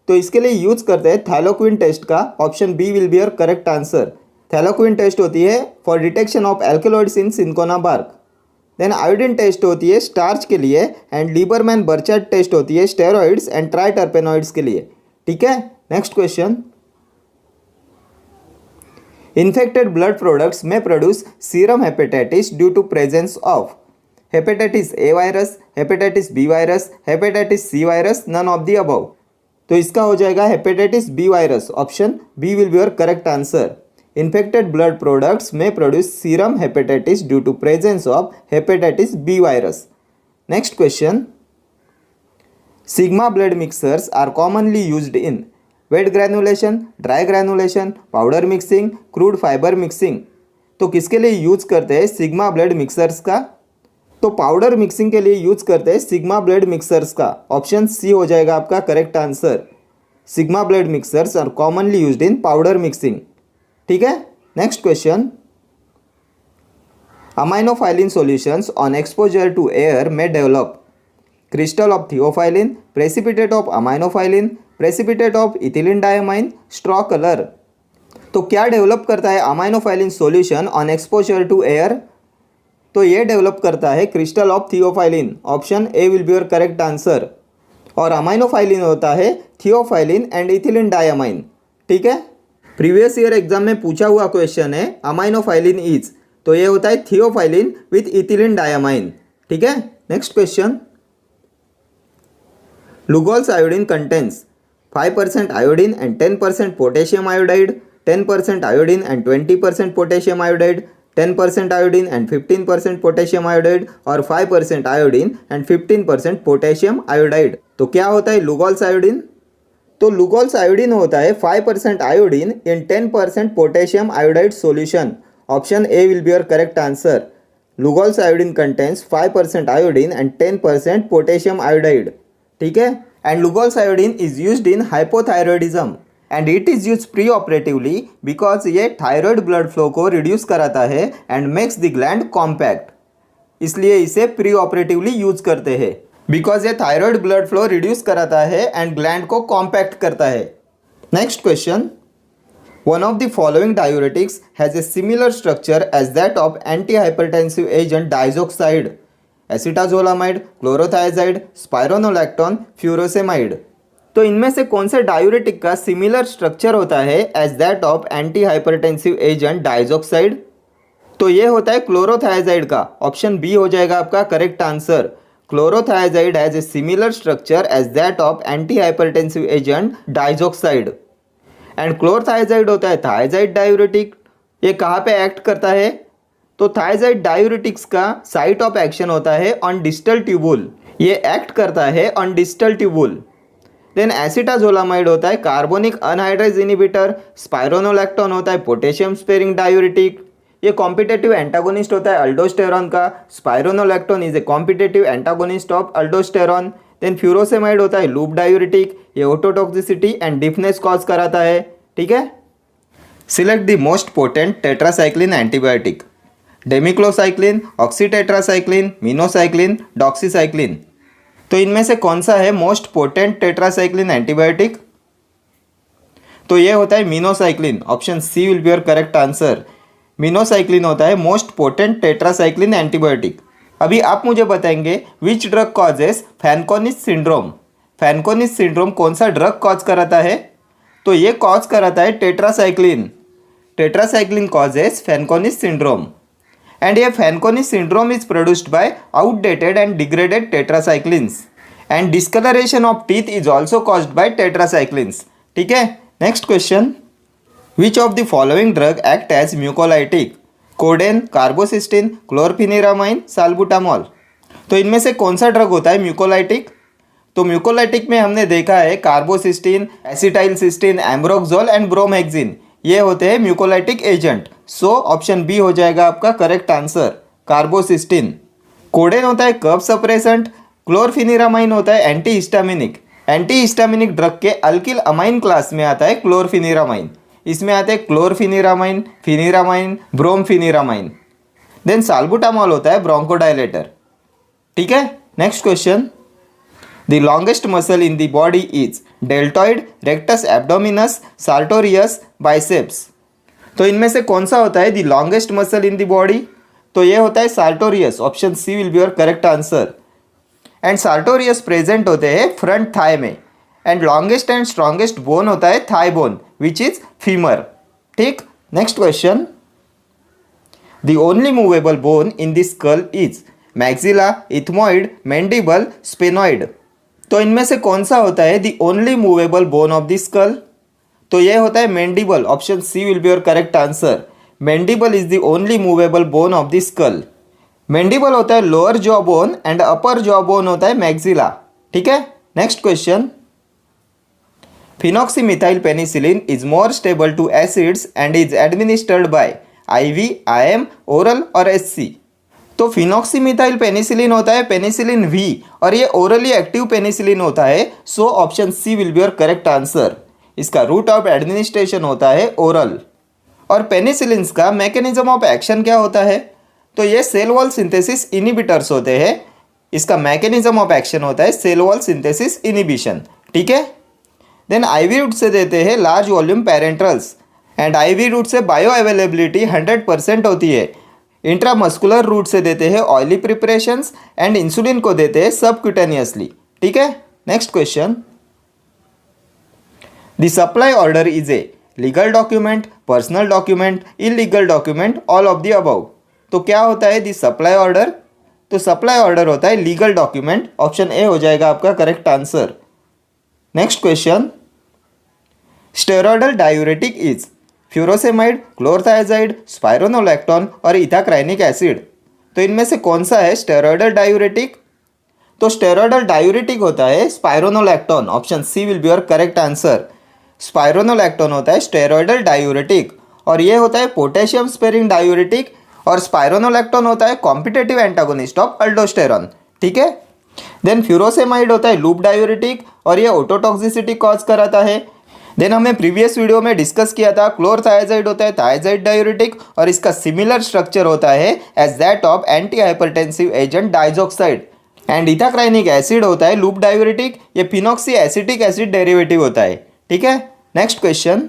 तो इसके लिए use करते हैं थैलोक्विन टेस्ट का। Option B will be your correct answer. Thalleioquin test होती है for detection of alkaloids in cinchona bark. Then iodine test होती है स्टार्च के लिए एंड लीबरमैन-बर्चार्ड टेस्ट होती है स्टेरॉइड्स एंड ट्राइटर्पेनॉइड्स के लिए। ठीक है, next question, Infected blood products may produce serum hepatitis due to presence of hepatitis A virus, hepatitis B virus, hepatitis C virus, none of the above। तो इसका हो जाएगा hepatitis B virus। Option B will be your correct answer। Infected blood products may produce serum hepatitis due to presence of hepatitis B virus। Next question, Sigma blood mixers are commonly used in wet granulation, dry granulation, powder mixing, crude fibre mixing. तो किसके लिए use करते हैं sigma blood mixers का? तो powder mixing के लिए use करते हैं सिग्मा ब्लड मिक्सर्स का। ऑप्शन सी हो जाएगा आपका correct answer. Sigma blood mixers are commonly used in powder mixing. ठीक है, next question, aminophylline solutions on exposure to air में develop crystal of theophylline, precipitate of aminophylline, precipitate of ethylene diamine, straw colour. तो क्या develop करता है aminophylline solution on exposure to air? तो ये develop करता है crystal of theophylline. Option A will be your correct answer. और aminophylline होता है थियोफाइलिन एंड इथिलीन डायमाइन। ठीक है, प्रीवियस ईयर एग्जाम में पूछा हुआ क्वेश्चन है अमाइनोफाइलिन इज, तो ये होता है थियोफाइलिन विथ इथिलीन डायमाइन। ठीक है, next question, Lugol's iodine contains 5% iodine and 10% potassium iodide, 10% iodine and 20% potassium iodide, 10% iodine and 15% potassium iodide और 5% iodine and 15% potassium iodide। तो क्या होता है Lugol's iodine? तो Lugol's iodine होता है 5% iodine in 10% potassium iodide solution। Option A will be your correct answer. Lugol's iodine contains 5% iodine and 10% potassium iodide। ठीक है, and Lugol's iodine is used in hypothyroidism and it is use pre operatively because ये thyroid blood flow को reduce कराता है and makes the gland compact, इसलिए इसे pre operatively use करते हैं बिकॉज ये थायराइड ब्लड फ्लो रिड्यूस कराता है एंड ग्लैंड को कॉम्पैक्ट करता है। Next question, one of the following diuretics has a similar structure as that of anti hypertensive agent diazoxide, acetazolamide, chlorothiazide, spironolactone, furosemide. तो इनमें से कौन से डायूरेटिक का सिमिलर स्ट्रक्चर होता है as that of anti hypertensive agent diazoxide? तो ये होता है क्लोरोथायाजाइड का। ऑप्शन बी हो जाएगा आपका correct answer. Chlorothiazide has a similar structure as that of anti hypertensive agent diazoxide. And chlorothiazide होता है थायाजाइड डायूरेटिक। ये कहाँ पे एक्ट करता है? तो थायाजाइड डायूरेटिक्स का साइट ऑफ एक्शन होता है ऑन डिस्टल ट्यूबुल। ये एक्ट करता है on distal tubule. Then acetazolamide होता है कार्बोनिक अनहाइड्रेज इनिबिटर। स्पाइरोनोलैक्टोन होता है पोटेशियम स्पेयरिंग डायूरेटिक। ये कॉम्पिटेटिव एंटागोनिस्ट होता है अल्डोस्टेरॉन का। Spironolactone is a competitive antagonist of aldosterone. Then furosemide होता है लूप डायूरेटिक। ये ओटोटॉक्सिसिटी एंड डिफनेस कॉज कराता है। ठीक है, select the most potent tetracycline antibiotic. डेमिक्लोसाइक्लिन, oxytetracycline, minocycline, doxycycline. तो इनमें से कौन सा है मोस्ट पोटेंट टेट्रासाइक्लिन एंटीबायोटिक? तो ये होता है minocycline. Option C will be your correct answer. Minocycline होता है मोस्ट पोटेंट टेट्रासाइक्लिन एंटीबायोटिक। अभी आप मुझे बताएंगे which drug causes Fanconi's syndrome. Fanconi's syndrome कौन सा ड्रग कॉज कराता है? तो ये कॉज कराता है tetracycline. Tetracycline causes Fanconi's syndrome. And a Fanconi syndrome is produced by outdated and degraded tetracyclines. And discoloration of teeth is also caused by tetracyclines. ठीक है, next question, which of the following drug act as mucolytic? Codeine, carbocisteine, chlorpheniramine, salbutamol. तो इनमें से कौन सा drug होता है mucolytic? तो म्यूकोलाइटिक में हमने देखा है carbocisteine, acetylcysteine, ambroxol and bromhexine, ये होते हैं mucolytic agent. So option B हो जाएगा आपका करेक्ट आंसर, कार्बोसिस्टिन। कोडेन होता है कफ सप्रेसेंट। क्लोरफिनिरामाइन होता है anti histaminic. Anti histaminic drug के अल्किल अमाइन क्लास में आता है क्लोरफिनिरामाइन। इसमें आते हैं क्लोरफिनिरामाइन, फिनिरामाइन, ब्रोमफिनिरामाइन। देन साल्बुटामॉल होता है ब्रोंकोडायलेटर। ठीक है, next question, the longest muscle in the body is deltoid, rectus abdominis, sartorius, biceps. तो इनमें से कौन सा होता है the longest muscle in the body? तो ये होता है sartorius. Option C will be your correct answer. And sartorius present होते हैं फ्रंट थाई में। And longest and strongest bone होता है thigh bone which is femur. ठीक, next question, the only movable bone in the skull is maxilla, ethmoid, mandible, sphenoid. तो इनमें से कौन सा होता है the only movable bone of the skull? तो ये होता है mandible. Option C will be your correct answer. Mandible is the only movable bone of the skull. Mandible होता है lower jaw bone and upper jaw bone होता है maxilla. ठीक है, next question, phenoxymethyl penicillin is more stable to acids and is administered by IV, IM, oral और SC। तो phenoxymethyl penicillin होता है पेनिसिलिन V और ये ओरली एक्टिव पेनिसिलिन होता है। So option C will be your correct answer. इसका route of administration होता है ओरल। और पेनिसिलिन्स का मैकेनिज्म ऑफ एक्शन क्या होता है? तो ये सेल वॉल सिंथेसिस इनिबिटर्स होते हैं। इसका मैकेनिज्म ऑफ एक्शन होता है सेल वॉल सिंथेसिस इनिबिशन। ठीक है, देन IV रूट से देते हैं large volume parenterals. And IV route से बायो अवेलेबिलिटी 100% होती है। इंट्रामस्कुलर रूट से देते हैं ऑयली प्रिपरेशंस एंड इंसुलिन को देते हैं सबक्यूटेनियसली। ठीक है, next question, the supply order is a legal document, personal document, illegal document, all of the above. तो क्या होता है द सप्लाई ऑर्डर? तो सप्लाई ऑर्डर होता है लीगल डॉक्यूमेंट। ऑप्शन ए हो जाएगा आपका correct answer. Next question, steroidal diuretic is furosemide, chlorothiazide, spironolactone और इथाक्राइनिक एसिड। तो इनमें से कौन सा है स्टेरॉयडल डायूरेटिक? तो स्टेरॉयडल डायूरेटिक होता है spironolactone. Option C will be your correct answer. Spironolactone होता है स्टेरॉयडल डायूरेटिक और ये होता है पोटेशियम स्पेयरिंग डायूरेटिक। और स्पाइरोनोलैक्टोन होता है कॉम्पिटेटिव एंटागोनिस्ट ऑफ अल्डोस्टेरॉन। ठीक है, देन फ्यूरोसेमाइड होता है लूप डायूरेटिक और ये ओटोटॉक्सिसिटी कॉज कराता है। देन हमने प्रीवियस वीडियो में डिस्कस किया था क्लोरथायाजाइड होता है थायाजाइड डायूरेटिक और इसका सिमिलर स्ट्रक्चर होता है as that of anti hypertensive agent diazoxide and ethacrynic acid होता है लूप डायूरेटिक, ये फिनॉक्सी एसिटिक एसिड डेरिवेटिव होता है। ठीक है, next question.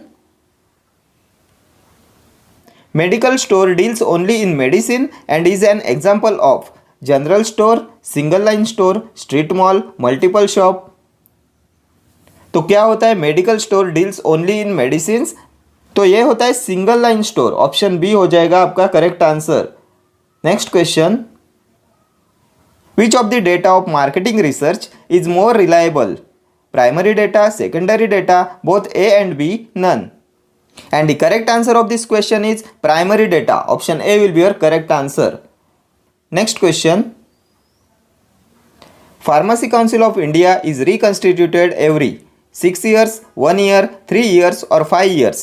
Medical store deals only in medicine and is an example of general store, single line store, street mall, multiple shop. तो क्या होता है medical store deals only in medicine? तो ये होता है single line store, option B हो जाएगा आपका correct answer. Next question. Which of the data of marketing research is more reliable? Primary data, secondary data, both A and B, none. And the correct answer of this question is primary data, option A will be your correct answer. Next question. Pharmacy Council of India is reconstituted every 6 years, 1 year, 3 years or 5 years.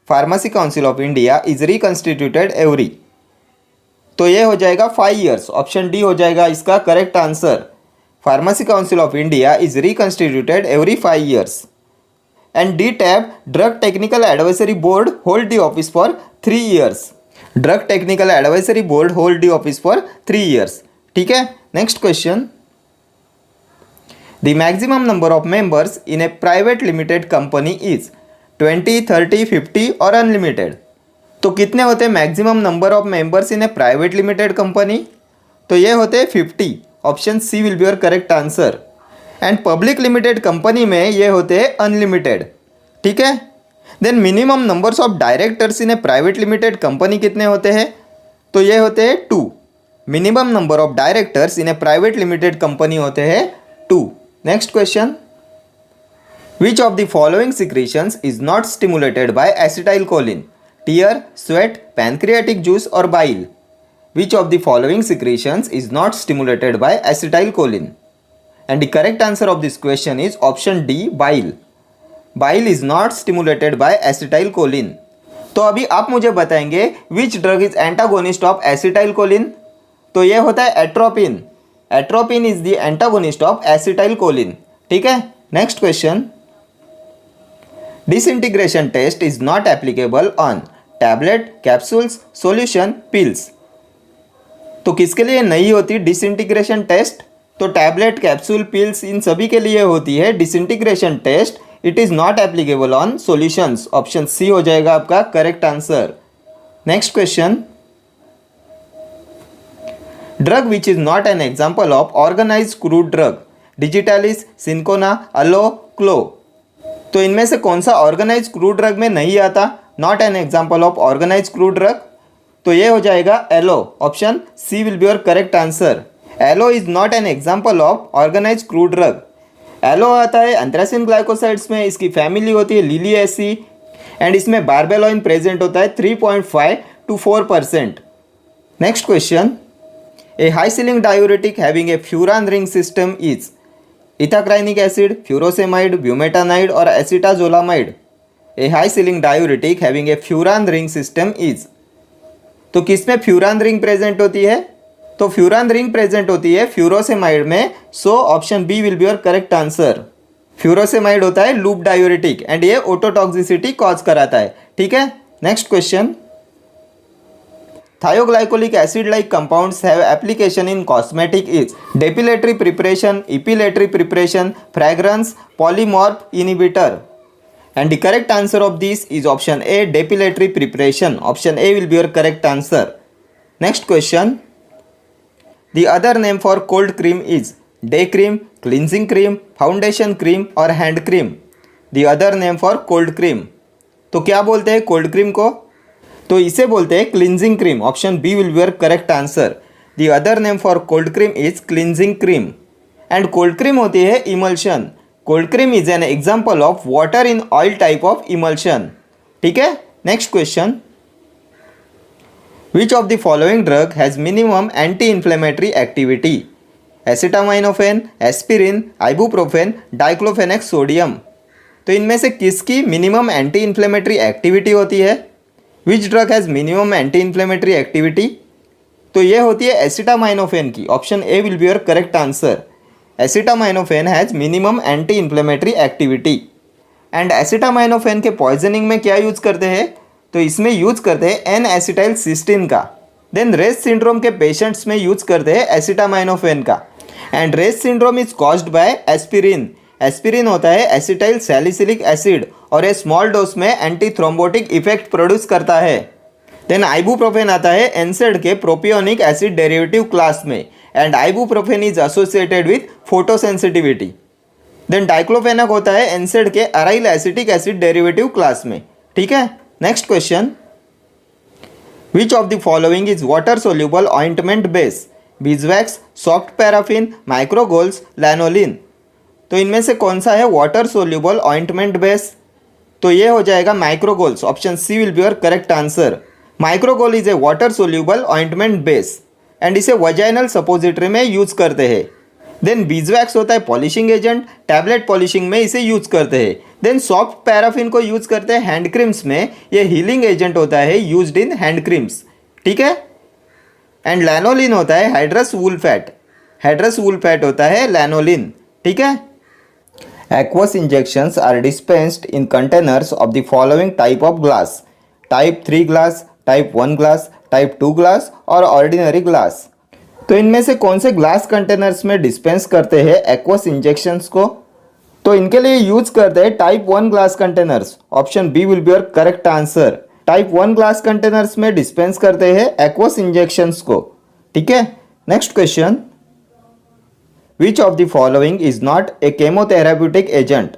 Pharmacy Council of India is reconstituted every. तो ये हो जाएगा 5 years, option D हो जाएगा इसका correct answer. Pharmacy Council of India is reconstituted every 5 years. And DTAB, Drug Technical Advisory Board, hold the office for 3 years. Drug Technical Advisory Board hold the office for 3 years. ठीक है, next question. The maximum number of members in a private limited company is 20, 30, 50 और unlimited. तो कितने होते हैं maximum number of members in a private limited company? तो ये होते हैं 50, option C will be your correct answer. And public limited company में ये होते हैं अनलिमिटेड। ठीक है, then minimum numbers of directors in a private limited company कितने होते हैं? तो ये होते हैं 2। Minimum number of directors in a private limited company होते हैं 2। Next question. Which of the following secretions is not stimulated by acetylcholine? Tear, sweat, pancreatic juice or bile? Which of the following secretions is not stimulated by acetylcholine? And the correct answer of this question is option D, bile. Bile is not stimulated by acetylcholine. तो अभी आप मुझे बताएंगे which drug is antagonist of acetylcholine? तो ये होता है atropine. Atropine is the antagonist of acetylcholine. ठीक है, next question. Disintegration test is not applicable on tablet, capsules, solution, pills. तो किसके लिए नहीं होती डिसइंटीग्रेशन टेस्ट? तो टैबलेट, कैप्सूल, पिल्स इन सभी के लिए होती है disintegration test. It is not applicable on solutions, option C हो जाएगा आपका correct answer. Next question. Drug which is not an example of organised crude drug? Digitalis, cinchona, अलो, क्लो। तो इनमें से कौन सा ऑर्गेनाइज क्रूड ड्रग में नहीं आता? Not an example of organise crude drug, तो ये हो जाएगा aloe, option C will be your correct answer. Aloe is not an example of organise crude drug. Aloe आता है एंथ्रासिन ग्लाइकोसाइड्स में, इसकी फैमिली होती है लिलिएसी एंड इसमें बारबेलोइन प्रेजेंट होता है 3.5 to 4%। Next question. A high ceiling diuretic having a furan ring system is ethacrynic acid, furosemide, bumetanide or acetazolamide. A high ceiling diuretic having a furan ring system is. तो किसमें furan ring present होती है? तो furan ring present होती है furosemide में, so option B will be your correct answer. Furosemide होता है लूप डायूरेटिक एंड ये ओटोटॉक्सिसिटी कॉज कराता है। ठीक है, next question. Thioglycolic acid-like compounds have application in cosmetic is depilatory preparation, epilatory preparation, fragrance, polymorph inhibitor. And the correct answer of this is option A, depilatory preparation. Option A will be your correct answer. Next question. The other name for cold cream is day cream, cleansing cream, foundation cream or hand cream. The other name for cold cream. तो क्या बोलते हैं cold cream को? तो इसे बोलते हैं cleansing cream, option B will be your correct answer. The other name for cold cream is cleansing cream and cold cream होती है emulsion. Cold cream is an example of water in oil type of emulsion. ठीक है, next question. Which of the following drug has minimum anti inflammatory activity? Acetaminophen, aspirin, ibuprofen, diclofenac sodium. तो इनमें से किसकी minimum anti inflammatory activity होती है? Which drug has minimum anti inflammatory activity? तो ये होती है एसिटामाइनोफेन की, option A will be your correct answer. Acetaminophen has minimum anti inflammatory activity. And acetaminophen के पॉइजनिंग में क्या यूज करते हैं? तो इसमें यूज करते हैं एन एसिटाइल सिस्टीन का। देन रेस सिंड्रोम के पेशेंट्स में यूज करते हैं एसिटामाइनोफेन का। And Reye's syndrome is caused by aspirin. Aspirin होता है एसिटाइल सैलिसिलिक एसिड और ये स्मॉल डोज में एंटी थ्रोम्बोटिक इफेक्ट प्रोड्यूस करता है। देन आइबुप्रोफेन आता है एनसेड के प्रोपियोनिक एसिड डेरिवेटिव क्लास में and ibuprofen is associated with photosensitivity. Then diclofenac होता है एनसेड के aryl acetic acid derivative class में। ठीक है, next question, which of the following is water soluble ointment base? Beeswax, soft paraffin, macrogols, lanolin. तो इनमें से कौन सा है वाटर सोल्यूबल ऑइंटमेंट बेस? तो ये हो जाएगा macrogols. Option C will be your correct answer. Macrogol is a water soluble ointment base and इसे वजाइनल सपोजिटरी में यूज करते हैं। देन बीजवैक्स होता है पॉलिशिंग एजेंट, टैबलेट पॉलिशिंग में इसे यूज करते हैं। देन सॉफ्ट पैराफिन को यूज करते हैं हैंड क्रीम्स में, ये हीलिंग एजेंट होता है यूज्ड इन हैंड क्रीम्स। ठीक है, एंड लैनोलिन होता है hydrous wool fat. Hydrous wool fat होता है लैनोलिन। ठीक है, aqueous injections are dispensed in containers of the following type of glass: type 3 glass, type 1 glass, type 2 glass और ordinary glass। तो इनमें से कौन से ग्लास कंटेनर्स में डिस्पेंस करते हैं एक्वस इंजेक्शंस को? तो इनके लिए यूज करते हैं type 1 glass containers. Option B will be your correct answer. Type 1 glass containers में डिस्पेंस करते हैं एक्वस इंजेक्शंस को। ठीक है, next question, Which of the following is not a chemotherapeutic agent?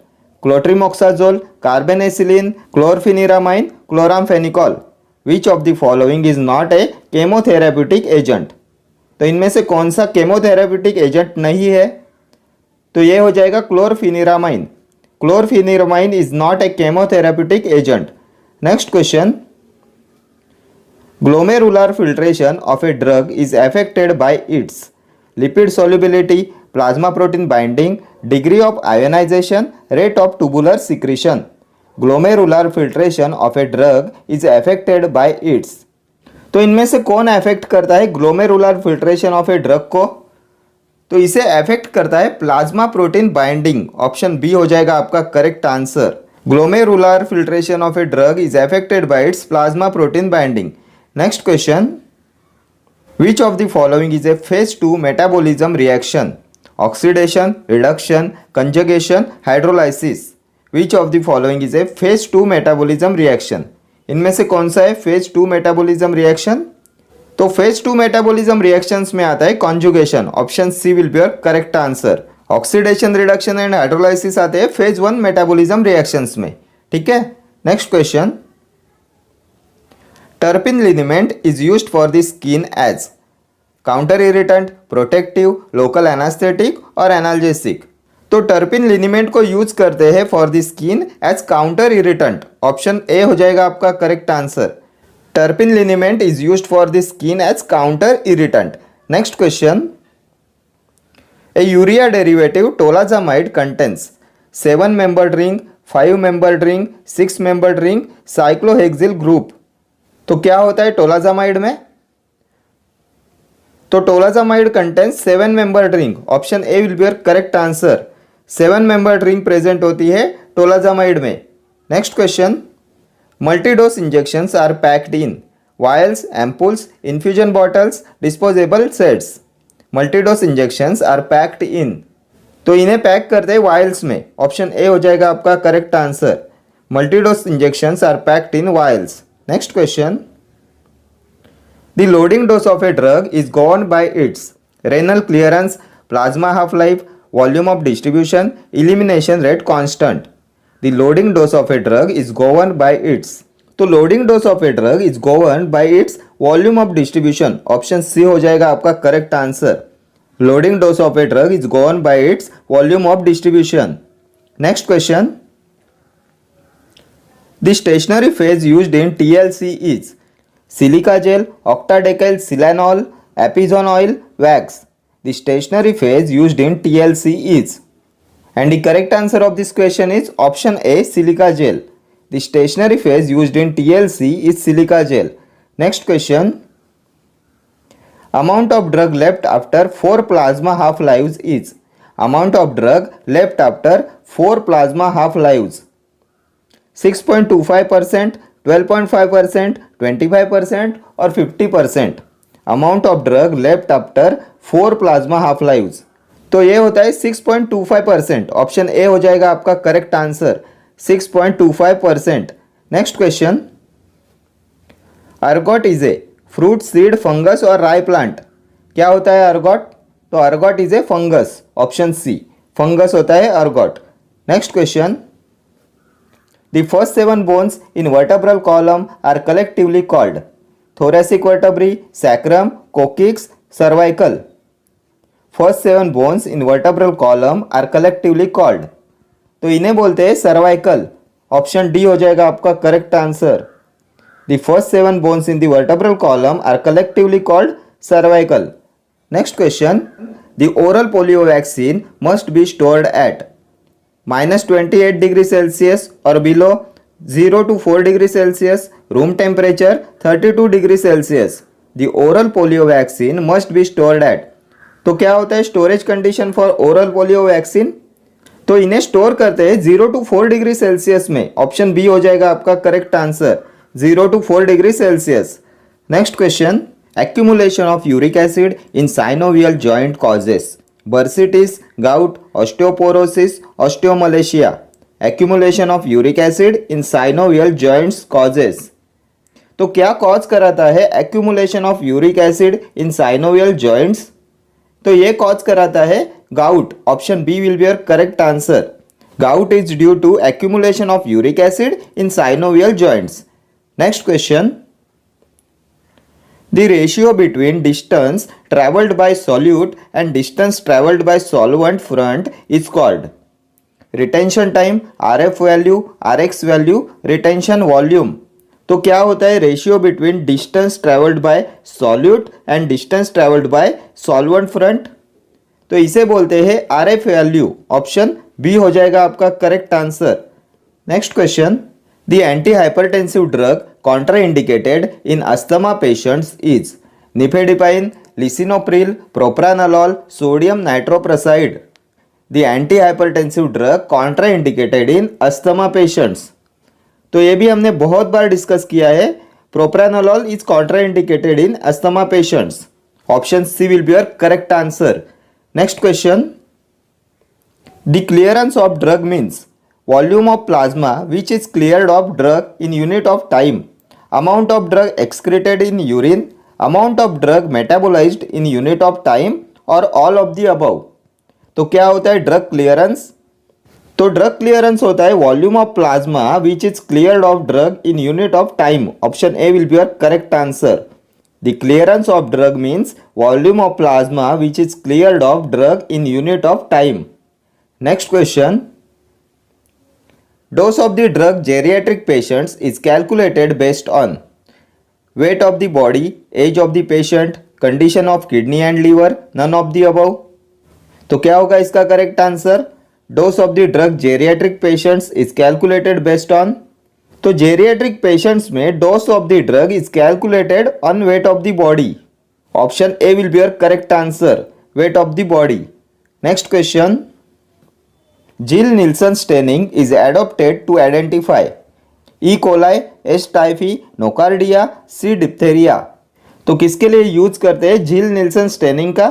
Clotrimazole, carbamazepine, chlorpheniramine, chloramphenicol. Which of the following is not a chemotherapeutic agent? तो इनमें से कौन सा केमोथेरेप्यूटिक एजेंट नहीं है? तो ये हो जाएगा chlorpheniramine. Chlorpheniramine is not a chemotherapeutic agent. Next question, glomerular filtration of a drug is affected by its lipid solubility, plasma protein binding, degree of ionization, rate of tubular secretion. Glomerular filtration of a drug is affected by its। तो इनमें से कौन affect करता है glomerular filtration of a drug को? तो इसे affect करता है plasma protein binding. Option B हो जाएगा आपका correct answer. Glomerular filtration of a drug is affected by its plasma protein binding. Next question, Which of the following is a phase 2 metabolism reaction? Oxidation, reduction, conjugation, hydrolysis. Which of the following is a phase 2 metabolism reaction? इनमें से कौन सा है phase 2 metabolism reaction? तो phase 2 metabolism reactions में आता है conjugation. Option C will be your correct answer. Oxidation, reduction and hydrolysis आते हैं phase 1 metabolism reactions में। ठीक है, next question, Terpene liniment is used for the skin as counter irritant, protective, local anesthetic और analgesic। तो टर्पिन लिनिमेंट को use करते हैं for the skin as counter irritant. Option A हो जाएगा आपका correct answer. Terpin liniment is used for the skin as counter irritant. Next question, a urea derivative tolazamide contains 7 membered ring, 5 membered ring, 6 membered ring, cyclohexyl group. तो क्या होता है tolazamide में? तो tolazamide contains 7 membered ring. Option A will be your correct answer. 7 membered ring present होती है tolazamide में। Next question, multidose injections are packed in vials, ampoules, infusion bottles, disposable sets. Multidose injections are packed in, तो इन्हें pack करते हैं vials में। Option A हो जाएगा आपका correct answer. Multidose injections are packed in vials. Next question, the loading dose of a drug is governed by its renal clearance, plasma half-life, volume of distribution, elimination rate constant। The loading dose of a drug is governed by its, तो loading dose of a drug is governed by its volume of distribution। Option C हो जाएगा आपका correct answer. loading dose of a drug is governed by its volume of distribution। Next question, the stationary phase used in TLC is silica gel, octadecyl silanol, epizone oil, wax। The stationary phase used in TLC is, and the correct answer of this question is option A, silica gel। The stationary phase used in TLC is silica gel। Next question, amount of drug left after 4 plasma half-lives is, amount of drug left after 4 plasma half-lives। 6.25%, 12.5%, 25% और 50%. Amount of drug left after 4 plasma half lives. तो ये होता है 6.25%. Option A हो जाएगा आपका correct answer, 6.25%. Next question, ergot is a fruit, seed, fungus और rye plant. क्या होता है अर्गॉट? तो ergot is a fungus. Option C, fungus होता है ergot. Next question, the first 7 bones in vertebral column are collectively called thoracic vertebrae, sacrum, coccyx, cervical. First 7 bones in vertebral column are collectively called. तो इन्हें बोलते हैं cervical. Option D हो जाएगा आपका correct answer. The first 7 bones in the vertebral column are collectively called cervical. Next question, the oral polio vaccine must be stored at -28 degree Celsius or below, 0 to 4 degree Celsius, room temperature 32 degree Celsius. The oral polio vaccine must be stored at. तो क्या होता है storage condition for oral polio vaccine? तो इन्हें store करते हैं 0 to 4 degree Celsius में. Option B हो जाएगा आपका correct answer, 0 to 4 degree Celsius. Next question, accumulation of uric acid in synovial joint causes bursitis, gout, osteoporosis, osteomalacia. Accumulation of uric acid in synovial joints causes. तो क्या cause कराता है accumulation of uric acid in synovial joints? तो ये cause कराता है gout. Option B will be your correct answer. Gout is due to accumulation of uric acid in synovial joints. Next question, the ratio between distance travelled by solute and distance travelled by solvent front is called retention time, RF value, RX value, retention volume. तो क्या होता है ratio between distance travelled by solute and distance travelled by solvent front? तो इसे बोलते हैं RF value. Option B हो जाएगा आपका correct answer. Next question, the antihypertensive drug contraindicated in asthma patients is nifedipine, lisinopril, propranolol, sodium nitroprusside. The antihypertensive drug contraindicated in asthma patients. तो ये भी हमने बहुत बार डिस्कस किया है. propranolol is contraindicated in asthma patients. Option C will be your correct answer. Next question, the clearance of drug means volume of plasma which is cleared of drug in unit of time, amount of drug excreted in urine, amount of drug metabolized in unit of time, or all of the above. तो क्या होता है drug clearance? तो drug clearance होता है volume of plasma which is cleared of drug in unit of time. Option A will be your correct answer. The clearance of drug means volume of plasma which is cleared of drug in unit of time. Next question, dose of the drug geriatric patients is calculated based on weight of the body, age of the patient, condition of kidney and liver, none of the above. तो क्या होगा इसका correct answer? dose of the drug geriatric patients is calculated based on. तो geriatric patients में dose of the drug is calculated on weight of the body. Option A will be your correct answer, weight of the body. Next question, Gill-Nielsen staining is adopted to identify E. coli, S. typhi, nocardia, C. diphtheria. तो किसके लिए use करते हैं Gill-Nielsen staining का?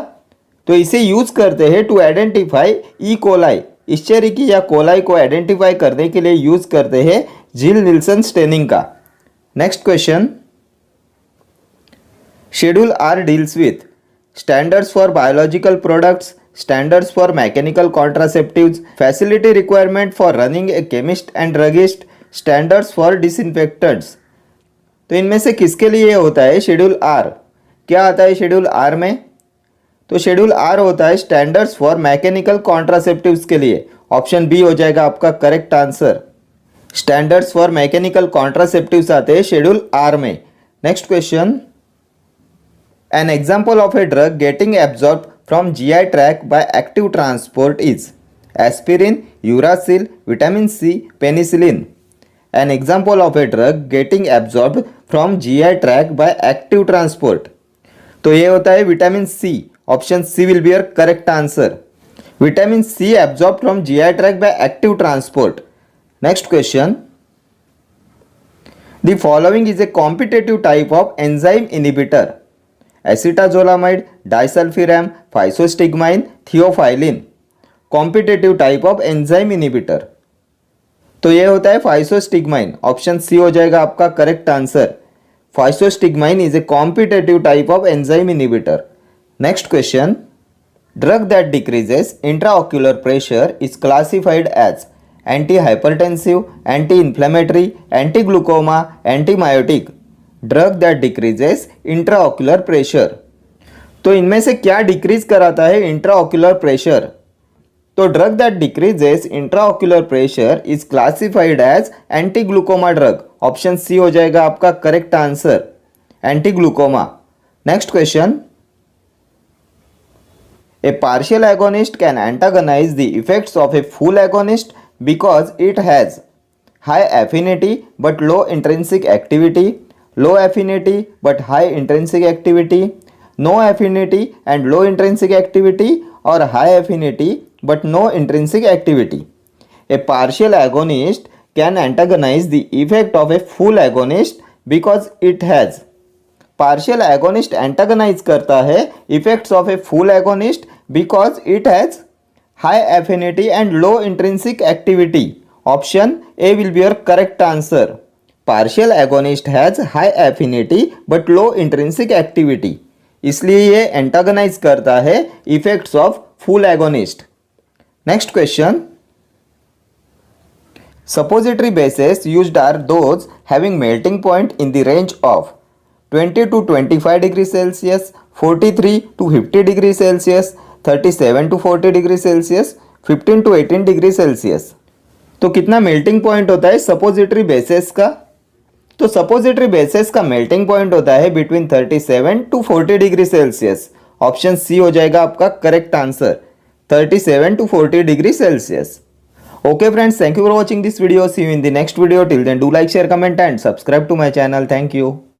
तो इसे use करते हैं टू आइडेंटिफाई E. coli, इश्चेरिकी या कोलाई को आइडेंटिफाई करने के लिए यूज करते हैं Gill-Nielsen staining का. Next question, schedule R deals with standards for biological products, standards for mechanical contraceptives, facility requirement for running a chemist and druggist, standards for disinfectants. तो इनमें से किसके लिए होता है शेड्यूल आर? क्या आता है शेड्यूल आर में? तो शेड्यूल आर होता है स्टैंडर्ड्स फॉर मैकेनिकल कॉन्ट्रासेप्टिव्स के लिए. ऑप्शन बी हो जाएगा आपका correct answer. Standards for mechanical contraceptives आते हैं शेड्यूल आर में. Next question, N example of a drug getting absorb from GI tract by active transport is aspirin, uracil, vitamin C, penicillin. An example of a drug getting absorbed from GI tract by active transport. तो ये होता है vitamin C. Option C will be your correct answer. Vitamin C absorbed from GI tract by active transport. Next question, The following is a competitive type of enzyme inhibitor: acetazolamide, disulfiram, physostigmine, theophylline. Competitive type of enzyme inhibitor, तो ये होता है फाइसोस्टिग्माइन। Option C हो जाएगा आपका correct answer. Physostigmine is a competitive type of enzyme inhibitor. Next question, drug that decreases intraocular pressure is classified as anti hypertensive, anti inflammatory, anti glaucoma, antimiotic. Drug that decreases intraocular pressure, तो इनमें से क्या decrease कराता है intraocular pressure? तो drug that decreases intraocular pressure is classified as anti glaucoma drug. Option C हो जाएगा आपका correct answer, anti glaucoma. Next question, a partial agonist can antagonize the effects of a full agonist because it has high affinity but low intrinsic activity, low affinity but high intrinsic activity, no affinity and low intrinsic activity, और high affinity but no intrinsic activity. A partial agonist can antagonize the effect of a full agonist because it has, partial agonist antagonize करता है effects of a full agonist because it has high affinity and low intrinsic activity. Option A will be your correct answer. Partial agonist has high affinity but low intrinsic activity, इसलिए ये antagonize करता है effects of full agonist. Next question, suppository bases used are those having melting point in the range of 20 to 25 degrees Celsius, 43 to 50 degrees Celsius, 37 to 40 degrees Celsius, 15 to 18 degrees Celsius. तो कितना melting point होता है suppository bases का? तो suppository bases का melting point होता है between 37 to 40 degree Celsius. Option C हो जाएगा आपका correct answer, 37 to 40 degrees Celsius. Okay friends, thank you for watching this video. See you in the next video. Till then, do like, share, comment and subscribe to my channel. Thank you.